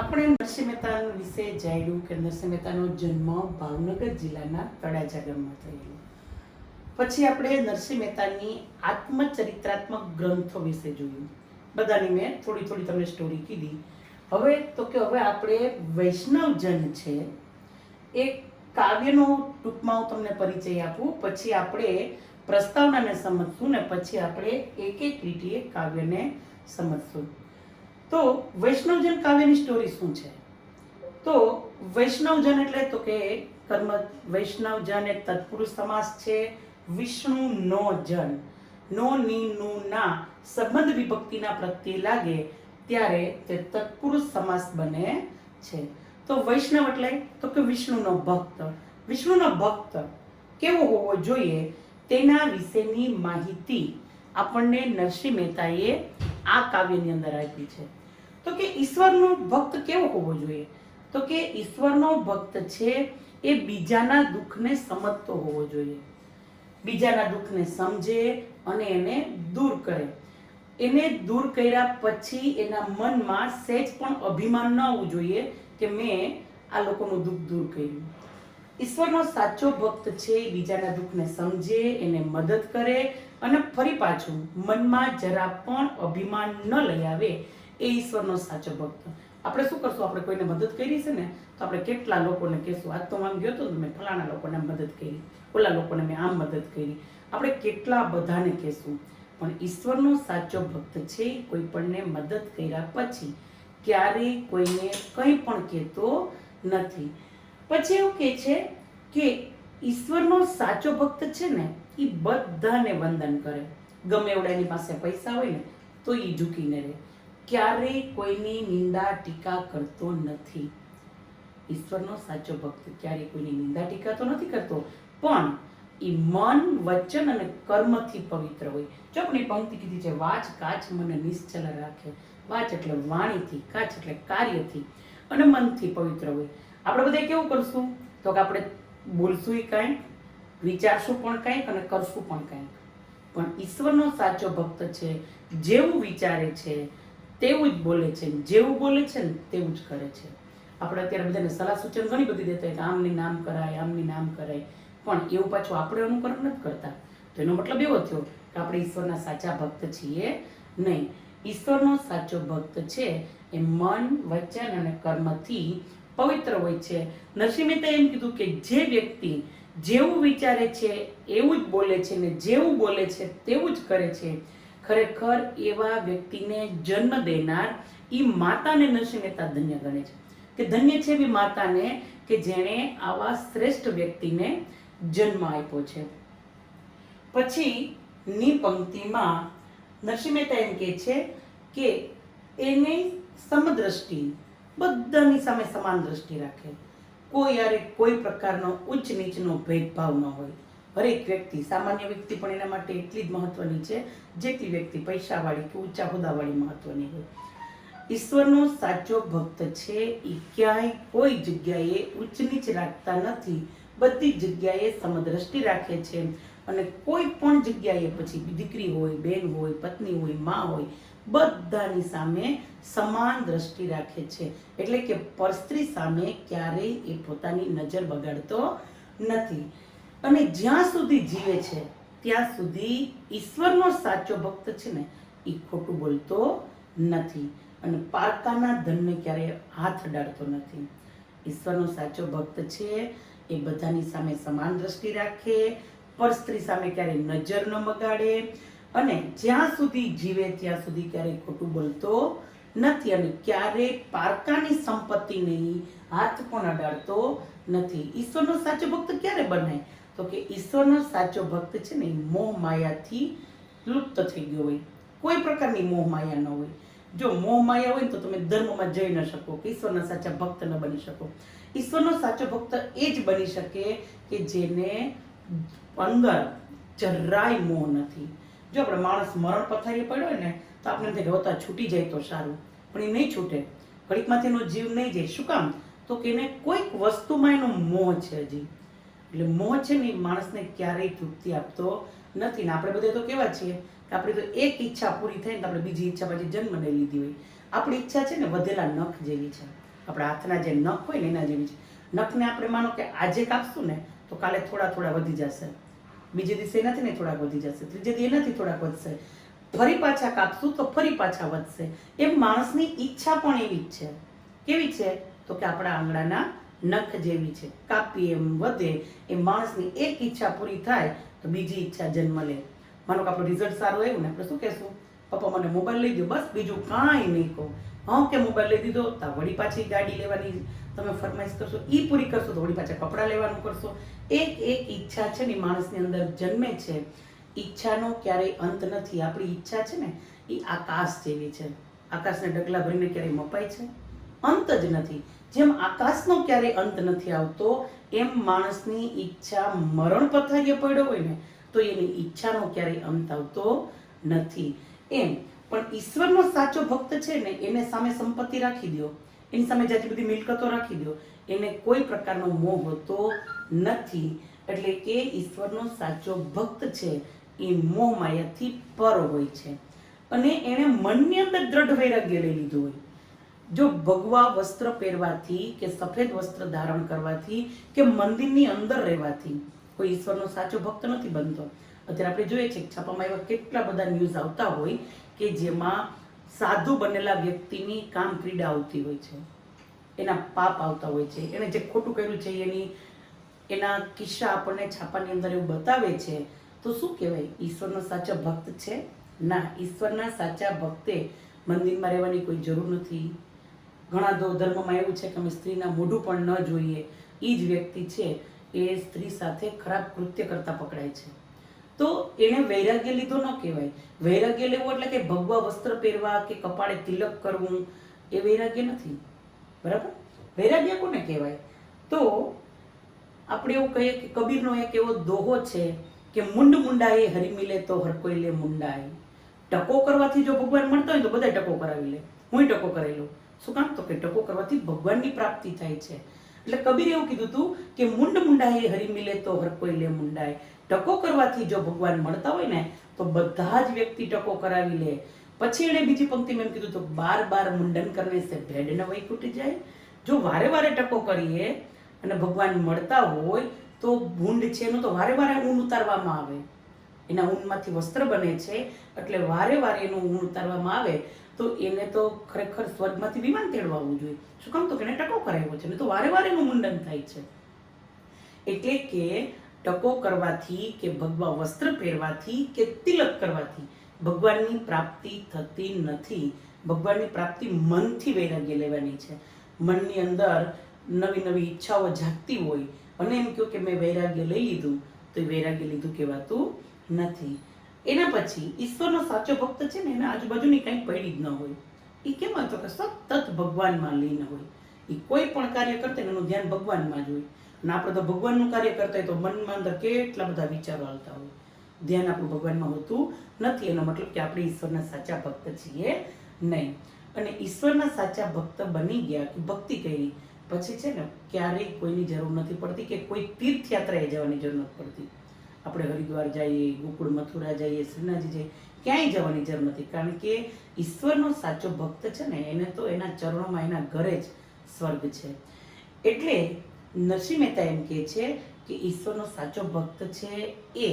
આપણે નરસિંહ મહેતા વિશે જાણ્યું કે નરસિંહ મહેતાનો જન્મ ભાવનગર જિલ્લાના તળાજા ગામમાં થયેલો. પછી આપણે નરસિંહ મહેતાની આત્મચરિત્રાત્મક ગ્રંથો વિશે જોયું. બધાની મેં થોડી થોડી તમને સ્ટોરી કીધી. હવે આપણે વૈષ્ણવજન છે એ કાવ્યનો ટૂંકમાં હું તમને પરિચય આપું, પછી આપણે પ્રસ્તાવનાને સમજશું ને પછી આપણે એક એક લીટીએ કાવ્યને સમજશું. તો વૈષ્ણવજન કાવ્યની સ્ટોરી શું છે? તો વૈષ્ણવજન એટલે તો કે કર્મ વૈષ્ણવજન એક તત્પુરુષ સમાસ છે. વિષ્ણુ નો જન, નો ની નું ના સંબંધ વિભક્તિના પ્રત્યે લાગે ત્યારે તે તત્પુરુષ સમાસ બને છે. તો વૈષ્ણવ એટલે તો કે વિષ્ણુનો ભક્ત. વિષ્ણુનો ભક્ત કેવો હોવો જોઈએ તેના વિશેની માહિતી આપણને નરસિંહ મહેતાએ આ કાવ્યની અંદર આપી છે. તો કે ઈશ્વરનો ભક્ત કેવો હોવો જોઈએ? તો કે ઈશ્વરનો ભક્ત છે એ બીજાના દુઃખને સમજતો હોવો જોઈએ. બીજાના દુઃખને સમજે અને એને દૂર કરે. એને દૂર કર્યા પછી એના મનમાં સહેજ પણ અભિમાન ન આવવું જોઈએ કે મેં આ લોકોનું દુઃખ દૂર કર્યું. ઈશ્વરનો સાચો ભક્ત છે એ બીજાના દુઃખને સમજે, એને મદદ કરે અને ફરી પાછું મનમાં જરા પણ અભિમાન ન લઈ આવે એ ઈશ્વરનો સાચો ભક્ત. આપણે શું કરશું? આપણે કોઈને મદદ કરી છે ને તો આપણે કેટલા લોકોને કહેશું, આજ તો આમ ગયો તો મેં ફલાણા લોકોને મદદ કરી, ઓલા લોકોને મેં આમ મદદ કરી. આપણે કેટલા બધાને કહેશું, પણ ઈશ્વરનો સાચો ભક્ત છે કોઈ પણને મદદ કર્યા પછી ક્યારેય કોઈને કંઈ પણ કહેતો નથી. પછી એવું કહે છે કે ઈશ્વરનો સાચો ભક્ત છે ને એ બધાને વંદન કરે. ગમે એવડા એની પાસે પૈસા હોય ને તો એ ઝૂકીને રહે. ક્યારેય કોઈની નિંદા ટીકા કરતો નથી. ઈશ્વરનો સાચો ભક્ત ક્યારેય કોઈની નિંદા ટીકા તો નથી કરતો, પણ એ મન, વચન અને કર્મથી પવિત્ર હોય. જો આપણે પંક્તિ કીધી છે, વાચ કાચ મન નિશ્ચલ રાખે. વાચ એટલે વાણીથી, કાચ એટલે કાર્યથી અને મનથી પવિત્ર હોય. આપણે બધા કેવું કરશું? તો કે આપણે બોલશું કાંઈક, વિચારશું પણ કાંઈક અને કરશું પણ કાંઈક. પણ ઈશ્વરનો સાચો ભક્ત છે જેવું વિચારે છે તેવું જ બોલે છે, જેવું બોલે છે ને તેવું જ કરે છે. આપણે અત્યારે બધાને સલાહ સૂચન ઘણી બધી દેતા હોય કે આમની નામ કરાય, આમની નામ કરાય, પણ એવું પાછું આપણે અનુકરણ નથી કરતા. તો એનો મતલબ એવો થયો કે આપણે ઈશ્વરના સાચા ભક્ત છીએ નહીં. ઈશ્વરનો સાચો ભક્ત છે એ મન, વચન અને કર્મથી પવિત્ર હોય છે. નરસિંહ મહેતાએ એમ કીધું કે જે વ્યક્તિ જેવું વિચારે છે એવું જ બોલે છે ને જેવું બોલે છે તેવું જ કરે છે, ખરેખર એવા વ્યક્તિને જન્મ દેનાર ઈ માતાને નરસિંહ મહેતા ધન્ય ગણે છે. કે ધન્ય છે એવી માતાને કે જેણે આવા શ્રેષ્ઠ વ્યક્તિને જન્મ આપ્યો છે. પછી ની પંક્તિમાં નરસિંહ મહેતા એમ કહે છે કે એની સમદ્રષ્ટિ, બધાની સામે સમાન દ્રષ્ટિ રાખે. કોઈ યારે કોઈ પ્રકારનો ઉચ્ચ નીચનો ભેદભાવ ન હોય. હરેક વ્યક્તિ, સામાન્ય વ્યક્તિ પણ એના માટે એટલી જ મહત્વની છે જેટલી વ્યક્તિ પૈસાવાળી કે ઊંચા હોદ્દાવાળી મહત્વની હોય. ઈશ્વરનો સાચો ભક્ત છે એ ક્યાંય કોઈ જગ્યાએ ઊંચ નીચ રાખતા નથી. બધી જગ્યાએ સમદ્રષ્ટિ રાખે છે અને કોઈ પણ જગ્યાએ પછી દીકરી હોય, બેન હોય, પત્ની હોય, માં હોય, બધાની સામે સમાન દ્રષ્ટિ રાખે છે. એટલે કે પરસ્ત્રી સામે ક્યારેય એ પોતાની નજર બગાડતો નથી. અને જ્યાં સુધી જીવે છે ત્યાં સુધી ઈશ્વરનો સાચો ભક્ત છે ને એ ખોટું બોલતો નથી અને પારકાના ધનને ક્યારેય હાથ અડાડતો નથી. ઈશ્વરનો સાચો ભક્ત છે એ બધાની સામે સમાન દ્રષ્ટિ રાખે, પરસ્ત્રી સામે ક્યારેય નજર ન બગાડે અને જ્યાં સુધી જીવે ત્યાં સુધી ક્યારેય ખોટું બોલતો નથી અને ક્યારેય પારકાની સંપત્તિને હાથ પણ અડાડતો નથી. ઈશ્વરનો સાચો ભક્ત ક્યારે બને? તો કે ઈશ્વરનો સાચો ભક્ત છે ને મોહ માયાથી લુપ્ત થઈ ગયો હોય. કોઈ પ્રકારની મોહ માયા ન હોય. જો મોહ માયા હોય તો તમે ધર્મમાં જઈ ન શકો, કે ઈશ્વરના સાચા ભક્ત ન બની શકો. ઈશ્વરનો સાચો ભક્ત એ જ બની શકે કે જેને અંદર જરાય મોહ નથી. જો આપણે માણસ મરણ પથારીએ પડ્યો હોય ને તો આપણે એમ થાય કે હોતા છૂટી જાય તો સારું, પણ એ નહીં છૂટે. ઘડીકમાંથી એનો જીવ નહીં જાય. શું કામ? તો કે એને કોઈક વસ્તુમાં એનો મોહ છે હજી. એટલે મોહ છે ને એ માણસને ક્યારેય તૃપ્તિ આપતો નથી. ને આપણે બધા તો કેવા છીએ કે આપણે તો એક ઈચ્છા પૂરી થાય ને તો આપણે બીજી ઈચ્છા પછી જન્મને લીધી હોય. આપણી ઈચ્છા છે ને વધેલા નખ જેવી છે. આપણા હાથના જે નખ હોય ને એના જેવી છે. નખને આપણે માનો કે આજે કાપશું ને તો કાલે થોડા થોડા વધી જશે, બીજે દિવસે એનાથી ને થોડાક વધી જશે, ત્રીજે દિવસે એનાથી થોડાક વધશે, ફરી પાછા કાપશું તો ફરી પાછા વધશે. એમ માણસની ઈચ્છા પણ એવી જ છે. કેવી છે? તો કે આપણા આંગળાના નખ જેવી છે. કાપીએ એમ વધે. એ માણસની એક ઈચ્છા પૂરી થાય તો બીજી ઈચ્છા જન્મ લે. માનો કે આપણું રિઝલ્ટ સારું આવ્યું ને, આપણે શું કહેશું? પપ્પા મને મોબાઈલ લઈ દો, બસ બીજું કાંઈ નહીં કહો. હા કે મોબાઈલ લઈ દીધો તો વળી પાછી ગાડી લેવાની તમે ફરમાઈશ કરશો, એ પૂરી કરશો તો વળી પાછા કપડાં લેવાનું કરશો. એક એક ઈચ્છા છે ને માણસની અંદર જન્મે છે. ઈચ્છાનો ક્યારેય અંત નથી. આપણી ઈચ્છા છે ને એ આકાશ જેવી છે. આકાશને ડગલા ભરીને ક્યારેય મપાય છે? અંત જ નથી. જેમ આકાશનો ક્યારેય અંત નથી આવતો, એમ માણસની ઈચ્છા મરણ પથારીએ પડ્યો હોય ને તો એની ઈચ્છાનો ક્યારેય અંત આવતો નથી. એમ પણ ઈશ્વરનો સાચો ભક્ત છે ને એને સામે સંપત્તિ રાખી દો, એની સામે જાજી બધી મિલકતો રાખી દો, એને કોઈ પ્રકારનો મોહ હોતો નથી. એટલે કે ઈશ્વરનો સાચો ભક્ત છે એ મોહ માયાથી પર હોય છે અને એને મનની અંદર દ્રઢ વૈરાગ્ય લઈ લીધું હોય. જો ભગવા વસ્ત્ર પહેરવાથી કે સફેદ વસ્ત્ર ધારણ કરવાથી કે મંદિરની અંદર રહેવાથી કોઈ ઈશ્વરનો સાચો ભક્ત નથી બનતો. અત્યારે આપણે જોઈએ છીએ છાપામાં એવા કેટલા બધા ન્યૂઝ આવતા હોય કે જેમાં સાધુ બનેલા વ્યક્તિની કામ ક્રીડા આવતી હોય છે, એના પાપ આવતા હોય છે, એને જે ખોટું કર્યું છે એના કિસ્સા આપણને છાપાની અંદર એવું બતાવે છે. તો શું કહેવાય? ઈશ્વરનો સાચો ભક્ત છે? ના, ઈશ્વરના સાચા ભક્તે મંદિરમાં રહેવાની કોઈ જરૂર નથી. ઘણા ધર્મમાં એવું છે કે અમે સ્ત્રીના મોઢું પણ ન જોઈએ. એ જ વ્યક્તિ છે એ સ્ત્રી સાથે ખરાબ કૃત્ય કરતા પકડાય છે. તો એને વૈરાગ્ય લીધો ન કહેવાય. વૈરાગ્ય લેવું એટલે કે ભગવા વસ્ત્ર પહેરવા કે કપાળે તિલક કરવું એ વૈરાગ્ય નથી. બરાબર? વૈરાગ્ય કોને કહેવાય? તો આપણે એવું કહીએ કે કબીરનો એક એવો દોહો છે કે મુંડ મુંડાએ હરી મિલે તો હર કોઈ લે મુંડાએ. ટકો કરવાથી જો ભગવાન મળતા હોય તો બધા ટકો કરાવી લે. હું ટકો કરેલો. શું કામ? તો કે ટકો કરવાથી ભગવાનની પ્રાપ્તિ થાય છે. એટલે કબીર એવું કીધું હતું કે મુંડ મુંડાએ હરી મિલે તો હર કોઈ લે મુંડાએ. ટકો કરવાથી જો ભગવાન મળતા હોય ને તો બધા જ વ્યક્તિ ટકો કરાવી લે. પછી એણે બીજી પંક્તિમાં એમ કીધું તો બાર બાર મુંડન કરને સે ભેડ ન વહી કૂટી જાય. જો વારે વારે ટકો કરીએ અને ભગવાન મળતા હોય તો ભૂંડ છે એનું તો વારે વારે ઊન ઉતારવામાં આવે. એના ઊનમાંથી વસ્ત્ર બને છે એટલે વારે વારે એનું ઊન ઉતારવામાં આવે તો એને તો ખરેખર સ્વર્ગમાંથી વિમાન તેડવાવું જોઈએ. શું કામ? તો કે એને ટકો કરાવ્યો છે ને તો વારે વારે એનું મુંડન થાય છે. એટલે કે ટકો કરવાથી કે ભગવા વસ્ત્ર પહેરવાથી કે તિલક કરવાથી ભગવાનની પ્રાપ્તિ થતી નથી. ભગવાનની પ્રાપ્તિ મનથી વૈરાગ્ય લેવાની છે. મનની અંદર નવી નવી ઈચ્છાઓ જાગતી હોય અને એમ કહ્યું કે મેં વૈરાગ્ય લઈ લીધું તો એ વૈરાગ્ય લીધું કહેવાતું નથી. એના પછી ઈશ્વરનો સાચો ભક્ત છે ને એના આજુબાજુની કંઈ પડી જ ન હોય. એ કેમ હતો કે સતત ભગવાનમાં લીન હોય. એ કોઈ પણ કાર્ય કરતા એનું ધ્યાન ભગવાનમાં જ હોય. અને આપણે તો ભગવાનનું કાર્ય કરતા હોય તો મનમાં અંદર કેટલા બધા વિચારો હાલતા હોય, ધ્યાન આપણું ભગવાનમાં હોતું નથી. એનો મતલબ કે આપણે ઈશ્વરના સાચા ભક્ત છીએ નહીં. અને ઈશ્વરના સાચા ભક્ત બની ગયા કે ભક્તિ કરી પછી છે ને ક્યારેય કોઈની જરૂર નથી પડતી કે કોઈ તીર્થયાત્રાએ જવાની જરૂર નથી પડતી. આપણે હરિદ્વાર જઈએ, ગોકુળ મથુરા જઈએ, શ્રીનાથજી જઈએ, ક્યાંય જવાની જરૂર નથી. કારણ કે ઈશ્વરનો સાચો ભક્ત છે ને એને તો એના ચરણોમાં એના ઘરે જ સ્વર્ગ છે. એટલે નરસિંહ મહેતા એમ કહે છે કે ઈશ્વરનો સાચો ભક્ત છે એ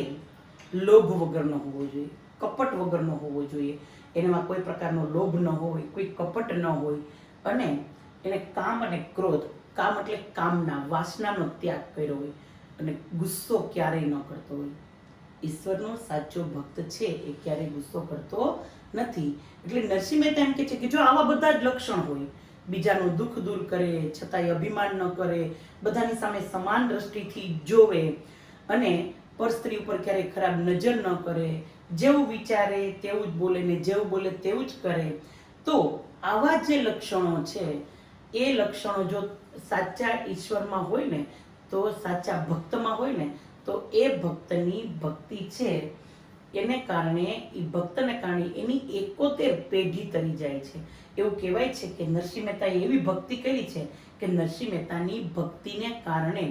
લોભ વગરનો હોવો જોઈએ, કપટ વગરનો હોવો જોઈએ. એનામાં કોઈ પ્રકારનો લોભ ન હોય, કોઈ કપટ ન હોય અને એને કામ અને ક્રોધ, કામ એટલે કામના, વાસનાનો ત્યાગ કર્યો હોય અને ગુસ્સો ક્યારેય ન કરતો હોય. ઈશ્વરનો સાચો ભક્ત છે એ ક્યારેય ગુસ્સો કરતો નથી. એટલે નરસિંહ મહેતા એમ કહે છે કે જો આવા બધા જ લક્ષણ હોય, બીજાનું દુઃખ દૂર કરે છતાંય અભિમાન ન કરે, બધાની સામે સમાન દ્રષ્ટિથી જોવે અને પર સ્ત્રી ઉપર ક્યારેય ખરાબ નજર ન કરે, જેવું વિચારે તેવું જ બોલે ને જેવું બોલે તેવું જ કરે, તો આવા જે લક્ષણો છે એ લક્ષણો જો સાચા ઈશ્વરમાં હોય ને તો સાચા ભક્તમાં હોય ને તો એ ભક્તની ભક્તિ છે એને કારણે એ ભક્તને કારણે એની 71 પેઢી તરી જાય છે. એવું કહેવાય છે કે નરસિંહ મહેતાએ એવી ભક્તિ કરી છે કે નરસિંહ મહેતાની ભક્તિને કારણે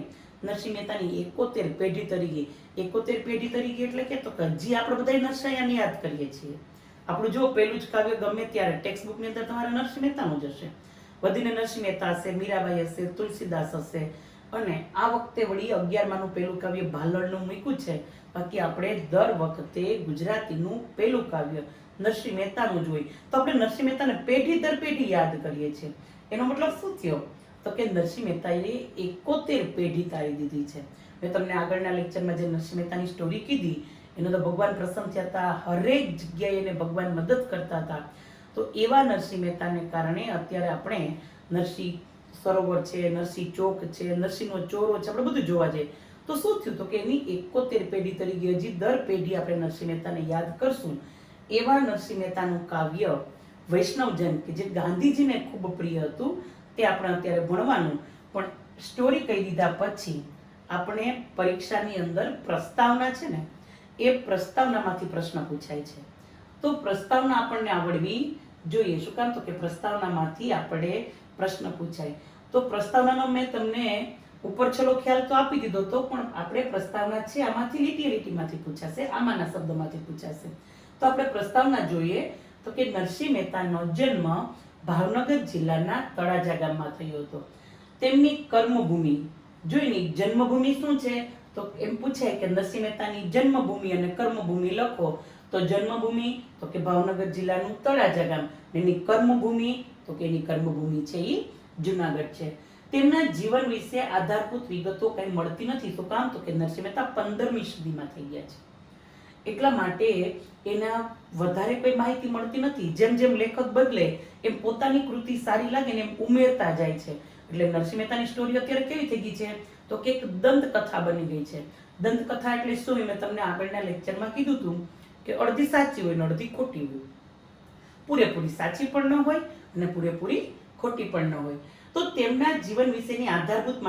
નરસિંહ મહેતાની 71 પેઢી તરી ગઈ. 71 પેઢી તરી ગઈ એટલે કે તો હજી આપણે બધા નરસિંહને યાદ કરીએ છીએ. આપણું જો પહેલું જ કાવ્ય ગમે ત્યારે ટેક્સ્ટ બુકની અંદર તમારે નરસિંહ મહેતાનું જ હશે. વધીને નરસિંહ મહેતા હશે, મીરાબાઈ હશે, તુલસીદાસ હશે, અને આ વખતે વળી 11માનું પહેલું કાવ્ય ભાલડનું મૂક્યું છે. બાકી આપણે દર વખતે ગુજરાતીનું પહેલું કાવ્ય નરસિંહ મહેતાનું જ હોય, તો આપણે નરસિંહ મહેતાને પેઢી દર પેઢી યાદ કરીએ છીએ. એનો મતલબ શું થયો? તો કે નરસિંહ મહેતાએ 71 પેઢી તારી દીધી છે. મેં તમને આગળના લેક્ચરમાં જે નરસિંહ મહેતાની સ્ટોરી કીધી, એનો તો ભગવાન પ્રસન્ન થયા હતા, હરેક જગ્યાએ એને ભગવાન મદદ કરતા હતા. તો એવા નરસિંહ મહેતાને કારણે અત્યારે આપણે નરસિંહ સરોવર છે, નરસિંહ ચોક છે, નરસિંહનો ચોરો છે, આપણે બધું જોવા જઈએ. તો શું થયું? તો કે એની 71 પેઢી તરી ગઈ. હજી દર પેઢી આપણે નરસિંહ મહેતાને યાદ કરશું. એવા નરસિંહ મહેતાનું કાવ્ય વૈષ્ણવજન, કે જે ગાંધીજીને ખૂબ પ્રિય હતું, તે આપણે અત્યારે ભણવાનું. પણ સ્ટોરી કહી દીધા પછી આપણે પરીક્ષાની અંદર પ્રસ્તાવના છે ને, એ પ્રસ્તાવનામાંથી પ્રશ્ન પૂછાય છે. તો પ્રસ્તાવના આપણને આવડવી જોઈએ. શું કામ? તો કે પ્રસ્તાવનામાંથી આપણે પ્રશ્ન પૂછાય. તો પ્રસ્તાવનાનો મેં તમને ઉપર છેલ્લો ખ્યાલ તો આપી દીધો તો, પણ આપણે પ્રસ્તાવના છે આમાંથી લીટીમાંથી પૂછાશે, આમાંના શબ્દોમાંથી પૂછાશે. તો આપણે પ્રસ્તાવના જોઈએ. તો કે નરસિંહ મહેતાનો જન્મ ભાવનગર જિલ્લાના તળાજા ગામમાં થયો હતો. તેમની કર્મભૂમિ જોઈને જન્મભૂમિ શું છે? તો એમ પૂછાય કે નરસિંહ મહેતાની જન્મભૂમિ અને કર્મભૂમિ લખો. તો જન્મભૂમિ તો કે ભાવનગર જિલ્લાનું તળાજા ગામ, એની કર્મભૂમિ તો કે એની કર્મભૂમિ છે એ જુનાગઢ છે. તેમના જીવન વિશે આધારભૂત વિગતો કઈ મળતી નથી. શું કામ? તો કે નરસિંહ મહેતા 15મી સદીમાં થઈ ગયા છે, એટલા માટે એના વધારે કોઈ માહિતી મળતી નથી. જેમ જેમ લેખક બદલે એમ પોતાની કૃતિ સારી લાગે ને એમ ઉમેરતા જાય છે. એટલે નરસિંહ મહેતાની સ્ટોરી અત્યારે કેવી થઈ ગઈ છે? તો કે એક દંતકથા બની ગઈ છે. દંતકથા એટલે શું? મેં તમને આગળના લેક્ચરમાં કીધું હતું કે અડધી સાચી હોય ને અડધી ખોટી હોય. પૂરેપૂરી સાચી પણ ન હોય અને પૂરેપૂરી ખોટી પણ ન હોય. તો તેમના જીવન વિશેની આધારભૂત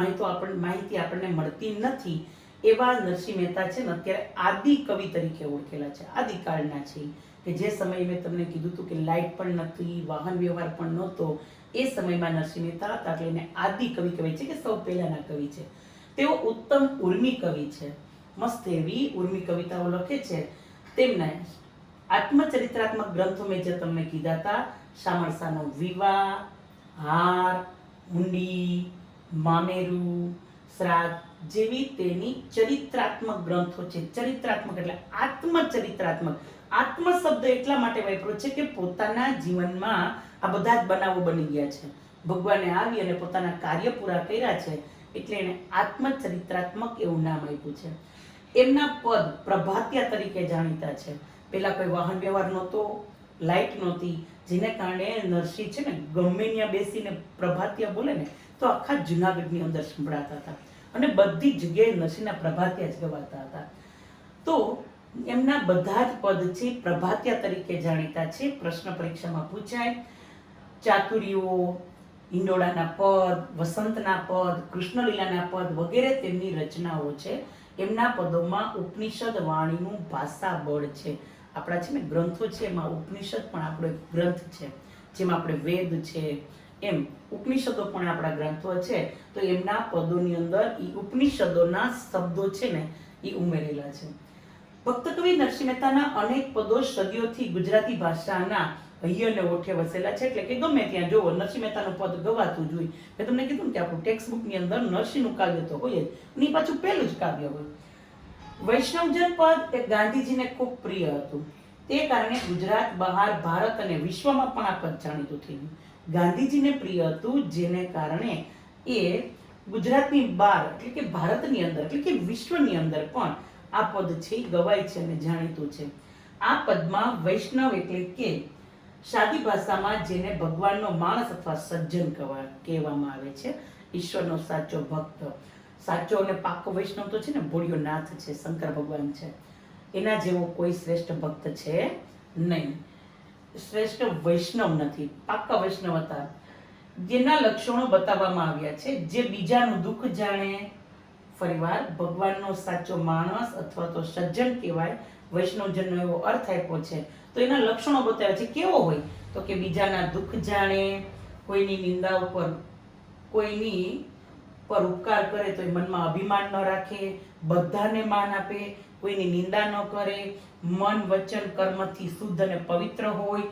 માહિતી આપણને મળતી નથી. એવા નરસિંહ મહેતા છે ને અત્યારે આદિ કવિ તરીકે ઓળખેલા છે. આદિકાળના છે કે જે સમયે મેં તમને કીધું હતું કે લાઇટ પણ નથી, વાહન વ્યવહાર પણ નહોતો, એ સમયમાં નરસિંહ મહેતા હતા, એટલે એને આદિ કવિ કહેવાય છે કે સૌ પહેલાના કવિ છે. તેઓ ઉત્તમ ઉર્મી કવિ છે. મસ્ત એવી ઉર્મી કવિતાઓ લખે છે. તેમના આત્મચરિત્રાત્મક ગ્રંથો મેં જે તમને કીધા હતા, શામળસાનો વિવાહ, હાર, હુંડી, મામેરું, શ્રાદ્ધ જેવી તેની ચરિત્રાત્મક ગ્રંથો છે. ચરિત્રાત્મક એટલે આત્મચરિત્રાત્મક. આત્મ શબ્દ એટલા માટે વાપર્યો છે કે પોતાના જીવનમાં આ બધા જ બનાવો બની ગયા છે, ભગવાને આવી અને પોતાના કાર્ય પૂરા કર્યા છે, એટલે એને આત્મચરિત્રાત્મક એવું નામ આપ્યું છે. એમના પદ પ્રભાતિયા તરીકે જાણીતા છે. પેલા કોઈ વાહન વ્યવહાર નહોતો, લાઇટ નહોતી, જેને કારણે નરસિંહ છે ને ગમે ત્યાં બેસીને પ્રભાતિયા બોલે ને તો આખા જુનાગઢની અંદર સંભળાતા હતા, અને બધી જગ્યાએ નરસિંહના પ્રભાતિયા જ ગવાતા હતા. તો એમના બધા જ પદ છે પ્રભાતિયા તરીકે જાણીતા છે. પ્રશ્ન પરીક્ષામાં પૂછાય. ચાતુરીઓ, હિંડોળાના પદ, વસંતના પદ, કૃષ્ણલીલાના પદ વગેરે તેમની રચનાઓ છે. એમના પદોમાં ઉપનિષદ વાણીનું ભાષા બળ છે. આપણા છે ને ગ્રંથો છે, એમાં ઉપનિષદ પણ આપણો એક ગ્રંથ છે. જેમાં આપણે વેદ છે એમ ઉપનિષદો પણ આપણા ગ્રંથો છે. તો એમના પદોની અંદર એ ઉપનિષદોના શબ્દો છે ને એ ઉમેરેલા છે. ભક્ત કવિ નરસિંહ મહેતાના અનેક પદો સદીઓથી ગુજરાતી ભાષાના હૈયે ઓઠે વસેલા છે. એટલે કે ગમે ત્યાં જોવો નરસિંહ મહેતાનું પદ ગવાતું જ હોય. મેં તમને કીધું ને કે આપણું ટેક્સ્ટ બુકની અંદર નરસિંહનું કાવ્ય તો હોય જ, અને એ પાછું પહેલું જ કાવ્ય હોય. વૈષ્ણવજન પદ એ ગાંધીજીને ખૂબ પ્રિય હતું. તે કારણે ગુજરાત બહાર, ભારત અને વિશ્વમાં પણ આ પદ જાણીતું થયું. ગાંધીજીને પ્રિય હતું, જેને કારણે એ ગુજરાતની બહાર એટલે કે ભારતની અંદર એટલે કે વિશ્વની અંદર પણ આ પદ છે ગવાય છે અને જાણીતું છે. આ પદમાં વૈષ્ણવ એટલે કે સાદી ભાષામાં જેને ભગવાનનો માણસ અથવા સજ્જન કહેવામાં આવે છે, ઈશ્વરનો સાચો ભક્ત. સાચો અને પાકો વૈષ્ણવ તો છે ને ભોળિયો નાથ છે, શંકર ભગવાન છે. એના જેવો કોઈ શ્રેષ્ઠ ભક્ત છે નહીં. શ્રેષ્ઠ વૈષ્ણવ નથી, પાકા વૈષ્ણવ હતા. જેના લક્ષણો બતાવવામાં આવ્યા છે. જે બીજાનું દુઃખ જાણે, ફરીવાર ભગવાનનો સાચો માણસ અથવા તો સજ્જન કહેવાય. વૈષ્ણવજનનો એવો અર્થ આપ્યો છે. તો એના લક્ષણો બતાવે છે. કેવો હોય? તો કે બીજાના દુઃખ જાણે, કોઈની નિંદા ઉપર કોઈની પર ઉપકાર કરે તો એ મનમાં અભિમાન ન રાખે, બધાને માન આપે, કોઈની નિંદા ન કરે, મન વચન કર્મથી શુદ્ધ અને પવિત્ર હોય,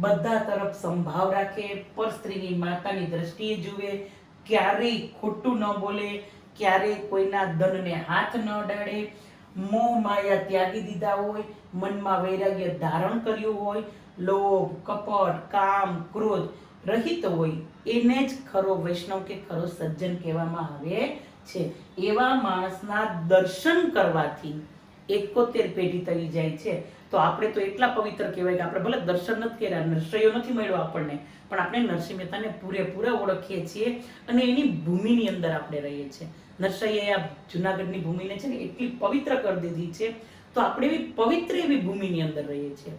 બધા તરફ સંભાવ રાખે, પર સ્ત્રીની માતાની દ્રષ્ટિએ જુએ, ક્યારેય ખોટું ન બોલે, ક્યારેય કોઈના ધનને હાથ ન અડાડે, મોહ માયા ત્યાગી દીધા હોય, મનમાં વૈરાગ્ય ધારણ કર્યું હોય, લોભ, કપટ, કામ, ક્રોધ રહિત હોય, એને જ ખરો વૈષ્ણવ કે ખરો સજ્જન કહેવામાં આવે છે. એવા માણસના દર્શન કરવાથી 71 પેઢી તરી જાય છે. તો આપણે તો એટલા પવિત્ર કહેવાય કે આપણે ભલે દર્શન નથી કર્યા, નરસૈયો નથી મળ્યો આપણને, પણ આપણે નરસિંહ મહેતાને પૂરેપૂરા ઓળખીએ છીએ અને એની ભૂમિની અંદર આપણે રહીએ છીએ. નરસૈયાએ આ જુનાગઢની ભૂમિને છે ને એટલી પવિત્ર કરી દીધી છે, તો આપણે એવી પવિત્ર એવી ભૂમિની અંદર રહીએ છીએ.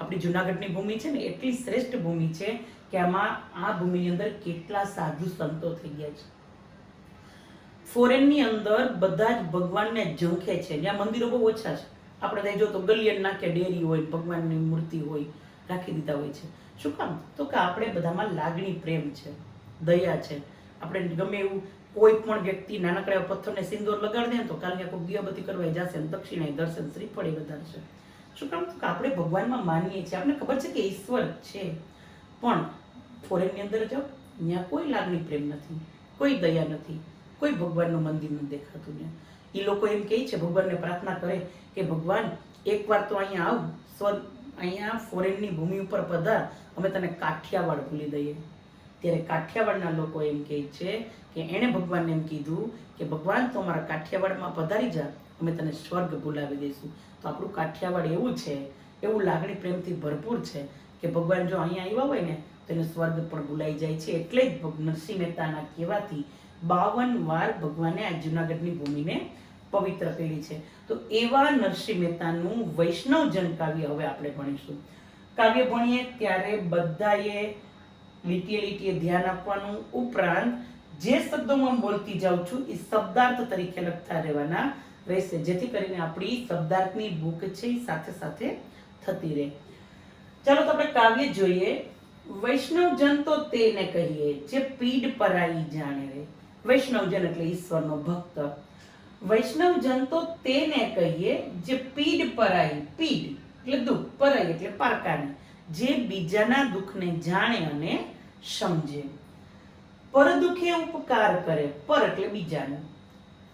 આપણી જુનાગઢની ભૂમિ છે ને એટલી શ્રેષ્ઠ ભૂમિ છે કે આમાં આ ભૂમિની અંદર કેટલા સાધુ સંતો થઈ ગયા છે. ફોરેનની અંદર બધા જ ભગવાનને ઝંખે છે, જ્યાં મંદિરો બહુ ઓછા છે. આપણે ત્યાં જો તો ગલિયન નાખે ડેરી હોય, ભગવાનની મૂર્તિ હોય, રાખી દીધા હોય છે. શું કામ? તો કે આપણે બધામાં લાગણી, પ્રેમ છે, દયા છે. આપણે ગમે એવું કોઈ પણ વ્યક્તિ નાનકડા એવા પથ્થરને સિંદૂર લગાડી દે ને તો કાલની કોઈ દિયાબત્તી કરવા જશે ને દક્ષિણાએ દર્શન શ્રીફળે વધારશે. શું કામ? તો કે આપણે ભગવાનમાં માનીએ છીએ, આપણે ખબર છે કે ઈશ્વર છે, પણ ફોરેનની અંદર જાઓ ત્યાં કોઈ લાગણી પ્રેમ નથી, કોઈ દયા નથી, કોઈ ભગવાનનું મંદિર નથી દેખાતું ને. એ લોકો એમ કહે છે, ભગવાનને પ્રાર્થના કરે કે ભગવાન એકવાર તો અહીંયા આવ, સ્વર્ગ અહીંયા ફોરેનની ભૂમિ ઉપર પધાર, અમે તને કાઠિયાવાડ ભૂલી દઈએ. ત્યારે કાઠિયાવાડના લોકો એમ કહે છે કે એણે ભગવાનને એમ કીધું કે ભગવાન તો અમારા કાઠિયાવાડમાં પધારી જા, અમે તને સ્વર્ગ ભૂલાવી દઈશું. તો આપણું કાઠિયાવાડ એવું છે, એવું લાગણી પ્રેમથી ભરપૂર છે કે ભગવાન જો અહીંયા આવ્યા હોય ને તો એને સ્વર્ગ પણ ભૂલાઈ જાય છે. એટલે જ નરસિંહ મહેતાના કહેવાથી 52 વાર ભગવાને આ જુનાગઢની ભૂમિને પવિત્ર કરી છે. તો એવા નરસિંહ મહેતાનું વૈષ્ણવજન કાવ્ય હવે આપણે ભણીશું. કાવ્ય ભણીએ ત્યારે બધાએ લીટીએ લીટીએ ધ્યાન આપવાનું, ઉપરાંત જે શબ્દોમાં બોલતી જાઉં છું એ શબ્દાર્થ તરીકે લખતા રહેવાના રહેશે, જેથી કરીને આપણી શબ્દાર્થની બુક છે એ સાથે સાથે થતી રહે. ચાલો તો આપણે કાવ્ય જોઈએ. વૈષ્ણવજન તો તેને કહીએ જે પીડ પરાઈ જાણે રે. વૈષ્ણવજન એટલે ઈશ્વરનો ભક્ત. વૈષ્ણવજન તો તેને કહીએ જે પીડ પરાઈ, પીડ એટલે દુઃખ, પરાઈ એટલે પારકાની, જે બીજાના દુઃખને જાણે અને સમજે. પર દુઃખે ઉપકાર કરે, પર એટલે બીજાનું,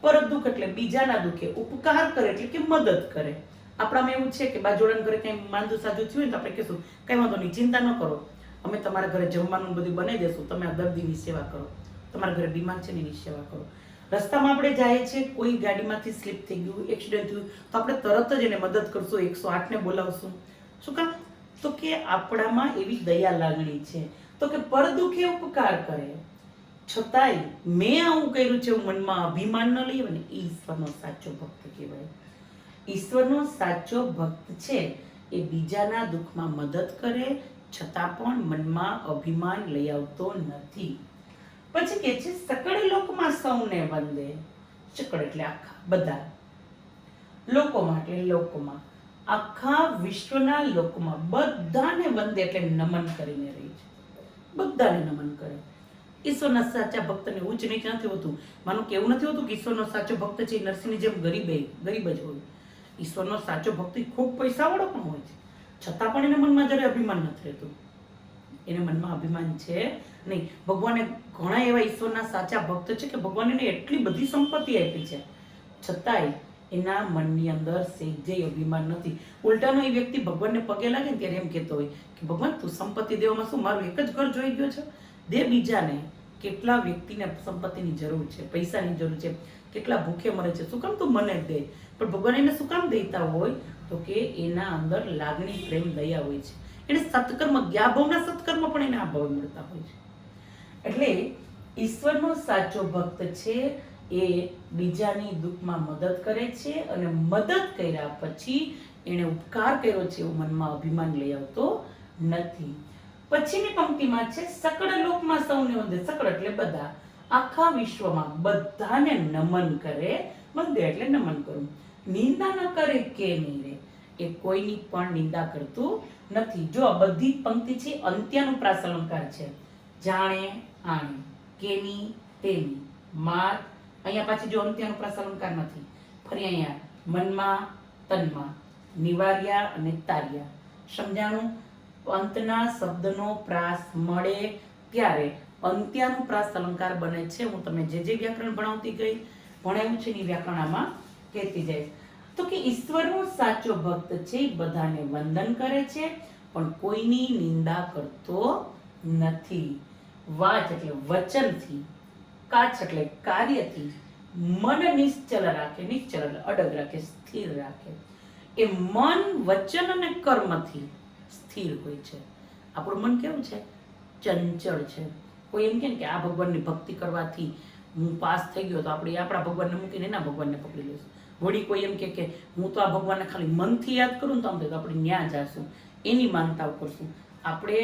પર દુઃખ એટલે બીજાના દુઃખે ઉપકાર કરે એટલે કે મદદ કરે. આપણામાં એવું છે કે બાજુવાળાના ઘરે કંઈ માંદું સાજું થયું હોય તો આપણે કહીશું કંઈ વાંધો નહીં, ચિંતા ન કરો, અમે તમારા ઘરે જમવાનું બધું બનાવી દેશું, તમે આ દર્દીની સેવા કરો, તમારા ઘરે બીમાર છે એની સેવા કરો. રસ્તામાં આપણે જાય છે, કોઈ ગાડીમાંથી સ્લીપ થઈ ગયું, એક્સિડન્ટ થયું, તો આપણે તરત જ એને મદદ કરશું, 108 ને બોલાવશું. શું કામ? તો કે આપણામાં એવી દયા લાગણી છે. તો કે પર દુઃખે ઉપકાર કરે, છતાંય મેં આવું કર્યું છે એવું મનમાં અભિમાન ન લઈએ ને, ઈશ્વરનો સાચો ભક્ત કહેવાય. ઈશ્વરનો સાચો ભક્ત છે એ બીજાના દુઃખમાં મદદ કરે, છતાં પણ મનમાં અભિમાન લઈ આવતો નથી. પછી કે છે સકળ લોકમાં સૌને વંદે. સકળ એટલે આખા, બધા લોકોમાં એટલે લોકમાં, આખા વિશ્વના લોકોમાં બધાને વંદે એટલે નમન કરીને રહી છે, બધાને નમન કરે. ઈશ્વરના સાચા ભક્તને ઉચ્ચ નીચ નથી હોતું. માનું કે એવું નથી હોતું કે ઈશ્વરનો સાચો ભક્ત છે નરસિંહની જેમ ગરીબ જ હોય. ઈશ્વરનો સાચો ભક્ત ખૂબ પૈસાવાળો પણ હોય છે, છતાં પણ એને મનમાં જ્યારે અભિમાન નથી રહેતું. એને મનમાં અભિમાન છે નહીં. ભગવાને ઘણા એવા ઈશ્વરના સાચા ભક્ત છે કે ભગવાન એને એટલી બધી સંપત્તિ આપી છે, છતાંય એના મનની અંદર સહેજે અભિમાન નથી. ઉલટાનો એ વ્યક્તિ ભગવાનને પગે લાગે ને ત્યારે એમ કહેતો હોય કે ભગવાન તું સંપત્તિ દેવામાં શું, મારું એક જ ઘર જોઈ ગયો છે, દે બીજાને. કેટલા વ્યક્તિને સંપત્તિની જરૂર છે, પૈસાની જરૂર છે, કેટલા ભૂખે મરે છે, શું કામ તું મને જ દે. પણ ભગવાન એને શું કામ દેતા હોય? તો કે એના અંદર લાગણી, પ્રેમ, દયા હોય છે. એને સત્કર્મ, જ્ઞાભાવના સત્કર્મ પણ એને આ ભાવ મળતા હોય છે. એટલે ઈશ્વરનો સાચો ભક્ત છે એ બીજાની દુઃખમાં મદદ કરે છે, અને મદદ કર્યા પછી એને ઉપકાર કર્યો છે એવું મનમાં અભિમાન લઈ આવતો નથી. પછીની પંક્તિમાં છે સકળ લોકમાં સૌને વંદે. સકળ એટલે બધા, આખા વિશ્વમાં બધાને નમન કરે. વંદે એટલે નમન કરવું. નિંદા ન કરે કે નહીં રે, એ કોઈની પણ નિંદા કરતું નથી. જો આ બધી પંક્તિ છે અંત્યાનુપ્રાસ અલંકાર છે. જાણે, આણે, કેની, તેની, માર. અહીંયા પાછી જો અંત્યાનુપ્રાસ અલંકાર નથી. ફરી અહીંયા મનમાં, તનમાં, નિવાર્યા અને તાર્યા. સમજાણું? અંતના શબ્દનો પ્રાસ મળે ત્યારે અંત્યાનુપ્રાસ અલંકાર બને છે. હું તમને જે વ્યાકરણ ભણાવ્યું છે એ વ્યાકરણ આમાં કહેતી જઈશ. તો કે ઈશ્વરનો સાચો ભક્ત છે એ બધાને વંદન કરે છે પણ કોઈની નિંદા કરતો નથી. વાચ એટલે વચનથી, કાચ એટલે કાર્યથી, મન નિશ્ચલ રાખે, નિશ્ચલ એટલે અડગ રાખે, સ્થિર રાખે. એ મન, વચન અને કર્મથી સ્થિર હોય છે. આપણું મન કેવું છે? ચંચળ છે. કોઈ એમ કે આ ભગવાનની ભક્તિ કરવાથી હું પાસ થઈ ગયો તો આપણે આપણા ભગવાનને મૂકીને એના ભગવાનને પકડી લઈશું. વળી કોઈ એમ કે હું તો આ ભગવાનને ખાલી મનથી યાદ કરું ને તો આમ થાય તો આપણે ન્યા જાશું, એની માનતાઓ કરશું. આપણે